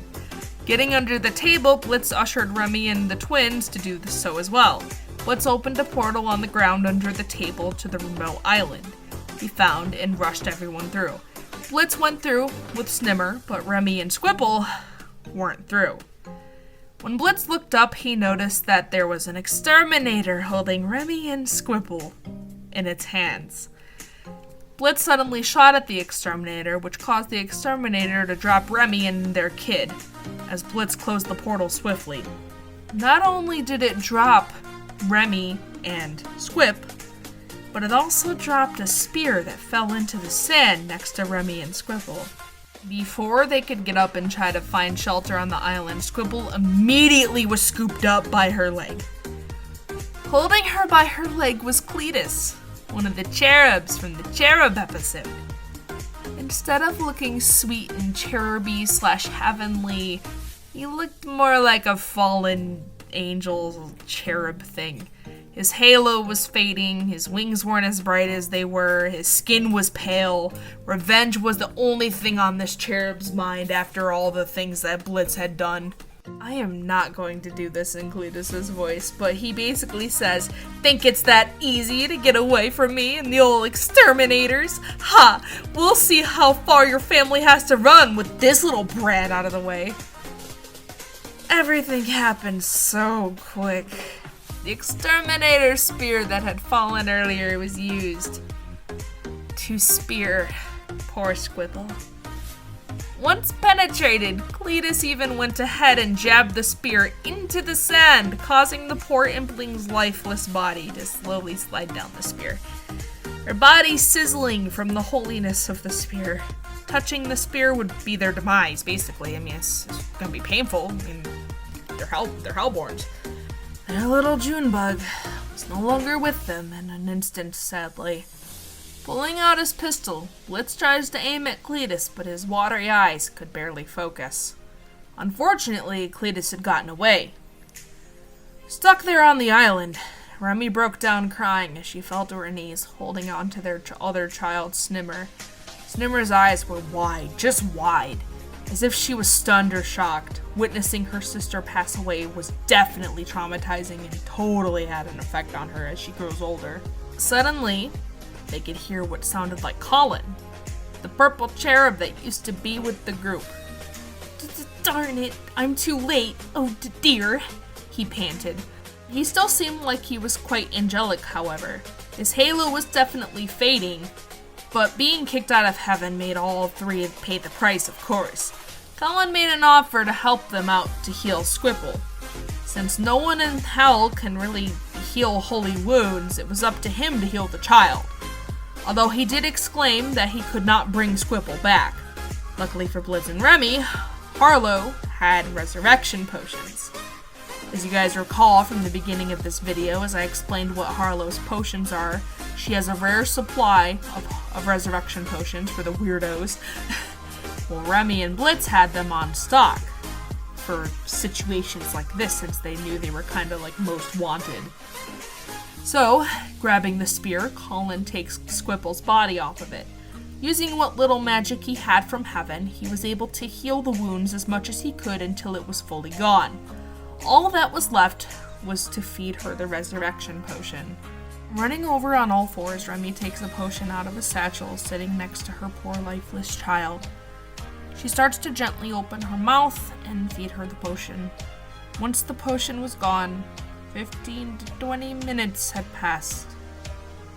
Speaker 1: Getting under the table, Blitz ushered Remy and the twins to do so as well. Blitz opened a portal on the ground under the table to the remote island he found and rushed everyone through. Blitz went through with Snimmer, but Remy and Squibble weren't through. When Blitz looked up, he noticed that there was an exterminator holding Remy and Squibble in its hands. Blitz suddenly shot at the exterminator, which caused the exterminator to drop Remy and their kid, as Blitz closed the portal swiftly. Not only did it drop Remy and Squip, but it also dropped a spear that fell into the sand next to Remy and Squibble. Before they could get up and try to find shelter on the island, Squibble immediately was scooped up by her leg. Holding her by her leg was Cletus, one of the cherubs from the Cherub episode. Instead of looking sweet and cheruby/heavenly, he looked more like a fallen angel cherub thing. His halo was fading, his wings weren't as bright as they were, his skin was pale. Revenge was the only thing on this cherub's mind after all the things that Blitz had done. I am not going to do this in Cletus's voice, but he basically says, "Think it's that easy to get away from me and the old exterminators? Ha! We'll see how far your family has to run with this little brat out of the way." Everything happened so quick. The exterminator spear that had fallen earlier was used to spear poor Squibble. Once penetrated, Cletus even went ahead and jabbed the spear into the sand, causing the poor impling's lifeless body to slowly slide down the spear. Her body sizzling from the holiness of the spear. Touching the spear would be their demise, basically. I mean, it's gonna be painful. I mean, they're hellborns. Their little Junebug was no longer with them in an instant, sadly. Pulling out his pistol, Blitz tries to aim at Cletus, but his watery eyes could barely focus. Unfortunately, Cletus had gotten away. Stuck there on the island, Remy broke down crying as she fell to her knees, holding on to their other child, Snimmer. Snimmer's eyes were wide, just wide, as if she was stunned or shocked. Witnessing her sister pass away was definitely traumatizing and totally had an effect on her as she grows older. Suddenly, they could hear what sounded like Colin, the purple cherub that used to be with the group. "Darn it, I'm too late, oh dear," he panted. He still seemed like he was quite angelic, however. His halo was definitely fading, but being kicked out of heaven made all three pay the price, of course. Colin made an offer to help them out to heal Squibble. Since no one in hell can really heal holy wounds, it was up to him to heal the child. Although he did exclaim that he could not bring Squibble back. Luckily for Blitz and Remy, Harlow had resurrection potions. As you guys recall from the beginning of this video, as I explained what Harlow's potions are, she has a rare supply of resurrection potions for the weirdos. Well, Remy and Blitz had them on stock for situations like this, since they knew they were kind of like most wanted. So, grabbing the spear, Colin takes Squibble's body off of it. Using what little magic he had from heaven, he was able to heal the wounds as much as he could until it was fully gone. All that was left was to feed her the resurrection potion. Running over on all fours, Remy takes a potion out of a satchel sitting next to her poor lifeless child. She starts to gently open her mouth and feed her the potion. Once the potion was gone, 15 to 20 minutes had passed.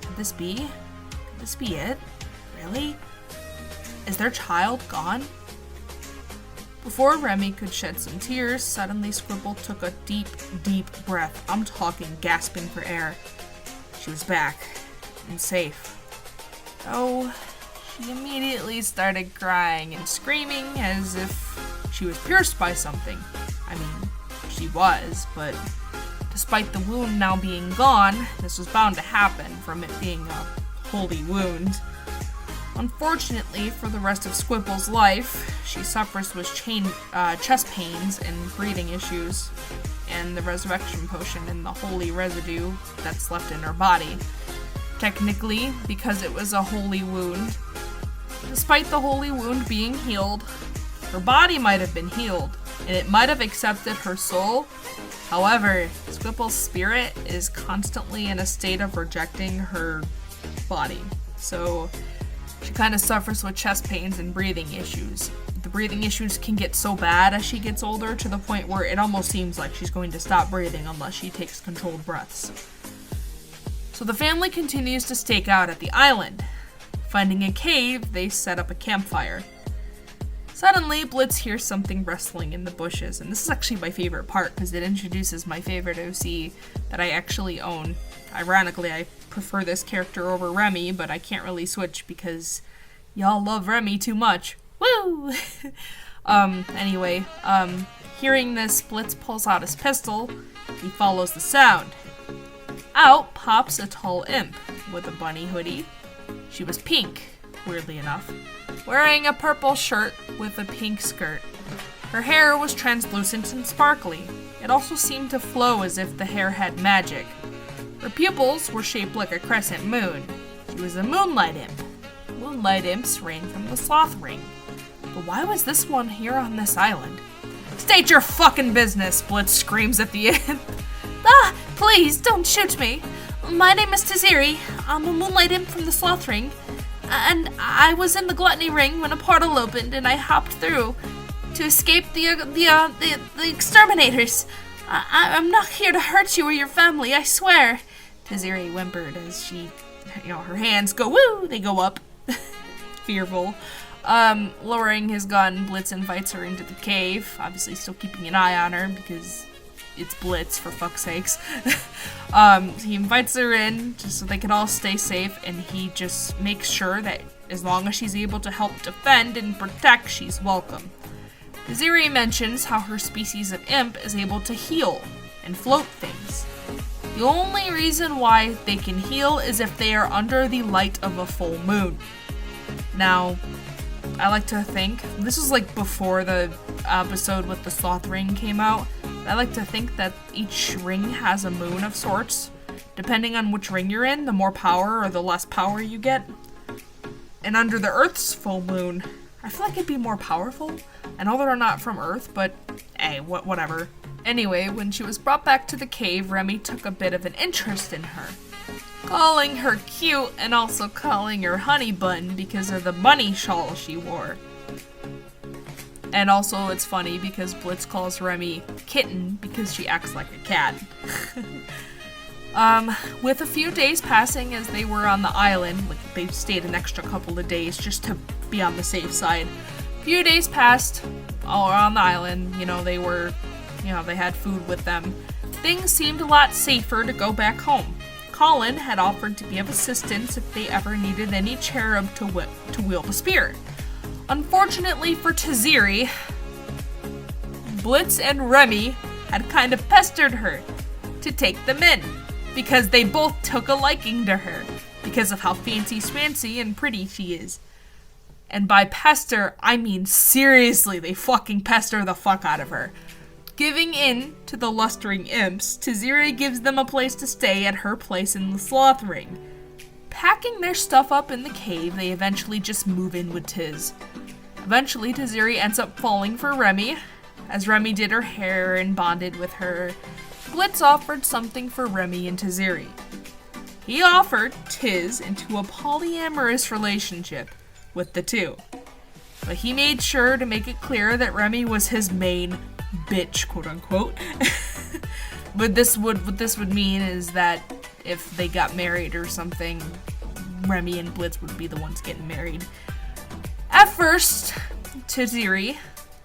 Speaker 1: Could this be? Could this be it? Really? Is their child gone? Before Remy could shed some tears, suddenly Squibble took a deep, deep breath. I'm talking gasping for air. She was back and safe. Oh, she immediately started crying and screaming as if she was pierced by something. I mean, she was, but despite the wound now being gone, this was bound to happen from it being a holy wound. Unfortunately, for the rest of Squibble's life, she suffers with chest pains and breathing issues, and the resurrection potion and the holy residue that's left in her body. Technically, because it was a holy wound. Despite the holy wound being healed, her body might have been healed, and it might have accepted her soul. However, Squipple's spirit is constantly in a state of rejecting her body. So she kind of suffers with chest pains and breathing issues. The breathing issues can get so bad as she gets older to the point where it almost seems like she's going to stop breathing unless she takes controlled breaths. So the family continues to stake out at the island. Finding a cave, they set up a campfire. Suddenly, Blitz hears something rustling in the bushes, and this is actually my favorite part because it introduces my favorite OC that I actually own. Ironically, I prefer this character over Remy, but I can't really switch because y'all love Remy too much. Woo! Anyway, hearing this, Blitz pulls out his pistol. He follows the sound. Out pops a tall imp with a bunny hoodie. She was pink, weirdly enough, wearing a purple shirt with a pink skirt. Her hair was translucent and sparkly. It also seemed to flow as if the hair had magic. Her pupils were shaped like a crescent moon. She was a moonlight imp. Moonlight imps reign from the sloth ring. But why was this one here on this island? State your fucking business, Blitz screams at the imp.
Speaker 3: Ah, please, don't shoot me. My name is Taziri. I'm a moonlight imp from the sloth ring. And I was in the gluttony ring when a portal opened and I hopped through to escape the exterminators. I'm not here to hurt you or your family, I swear. Taziri whimpered as she, her hands go woo, they go up. Fearful. Lowering his gun, Blitz invites her into the cave, obviously still keeping an eye on her because it's Blitz, for fuck's sakes. He invites her in just so they can all stay safe, and he just makes sure that as long as she's able to help defend and protect, she's welcome. Taziri mentions how her species of imp is able to heal and float things. The only reason why they can heal is if they are under the light of a full moon. Now, I like to think, this was like before the episode with the sloth ring came out, I like to think that each ring has a moon of sorts. Depending on which ring you're in, the more power or the less power you get. And under the Earth's full moon, I feel like it'd be more powerful. I know they're not from Earth, but hey, whatever. Anyway, when she was brought back to the cave, Remy took a bit of an interest in her. Calling her cute and also calling her honey bun because of the bunny shawl she wore. And also it's funny because Blitz calls Remy kitten because she acts like a cat. With a few days passing as they were on the island, like they stayed an extra couple of days just to be on the safe side. A few days passed, all on the island, they were, they had food with them. Things seemed a lot safer to go back home. Colin had offered to be of assistance if they ever needed any cherub to wield a spear. Unfortunately for Taziri, Blitz and Remy had kind of pestered her to take them in, because they both took a liking to her, because of how fancy-schmancy and pretty she is. And by pester, I mean seriously, they fucking pester the fuck out of her. Giving in to the lustering imps, Taziri gives them a place to stay at her place in the sloth ring. Packing their stuff up in the cave, they eventually just move in with Tiz. Eventually, Taziri ends up falling for Remy. As Remy did her hair and bonded with her, Blitz offered something for Remy and Taziri. He offered Tiz into a polyamorous relationship with the two. But he made sure to make it clear that Remy was his main bitch, quote unquote. But what this would mean is that if they got married or something, Remy and Blitz would be the ones getting married. At first, Taziri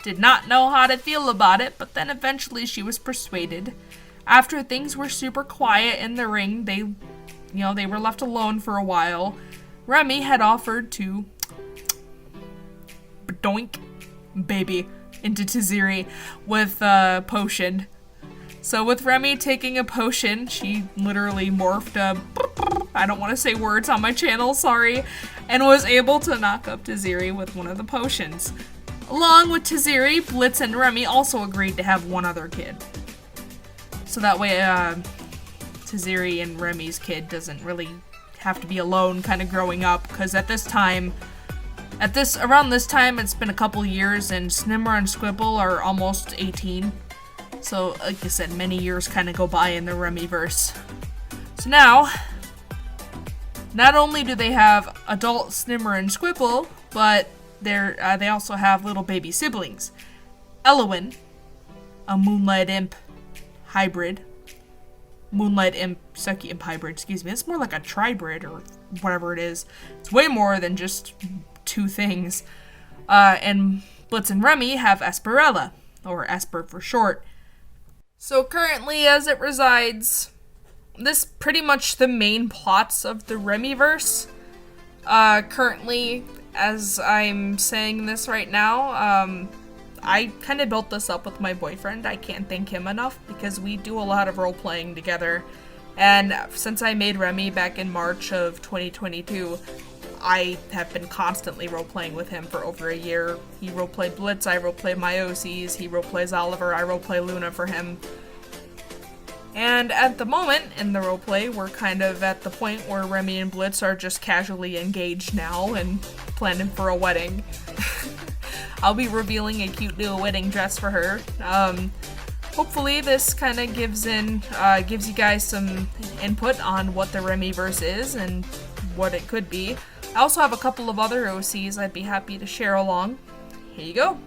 Speaker 3: did not know how to feel about it, but then eventually she was persuaded. After things were super quiet in the ring, they were left alone for a while. Remy had offered to doink baby into Taziri with a potion. So with Remy taking a potion, she literally morphed I don't want to say words on my channel, sorry, and was able to knock up Taziri with one of the potions. Along with Taziri, Blitz and Remy also agreed to have one other kid. So that way, Taziri and Remy's kid doesn't really have to be alone kind of growing up, because at this time, Around this time, it's been a couple years, and Snimmer and Squibble are almost 18. So, like I said, many years kind of go by in the Remyverse. So now, not only do they have adult Snimmer and Squibble, but they also have little baby siblings. Elowin, a Moonlight Imp hybrid. Moonlight Imp, Sucky Imp hybrid, excuse me. It's more like a tribrid or whatever it is. It's way more than just 2 things. And Blitz and Remy have Esperella, or Esper for short. So currently, as it resides, this pretty much the main plots of the Remyverse. Currently, as I'm saying this right now, I kind of built this up with my boyfriend. I can't thank him enough because we do a lot of role-playing together. And since I made Remy back in March of 2022, I have been constantly role-playing with him for over a year. He role-played Blitz, I role-play my Ozzies, he role-plays Oliver, I role-play Luna for him. And at the moment, in the roleplay, we're kind of at the point where Remy and Blitz are just casually engaged now and planning for a wedding. I'll be revealing a cute new wedding dress for her. Hopefully this kind of gives you guys some input on what the Remyverse is and what it could be. I also have a couple of other OCs I'd be happy to share along. Here you go.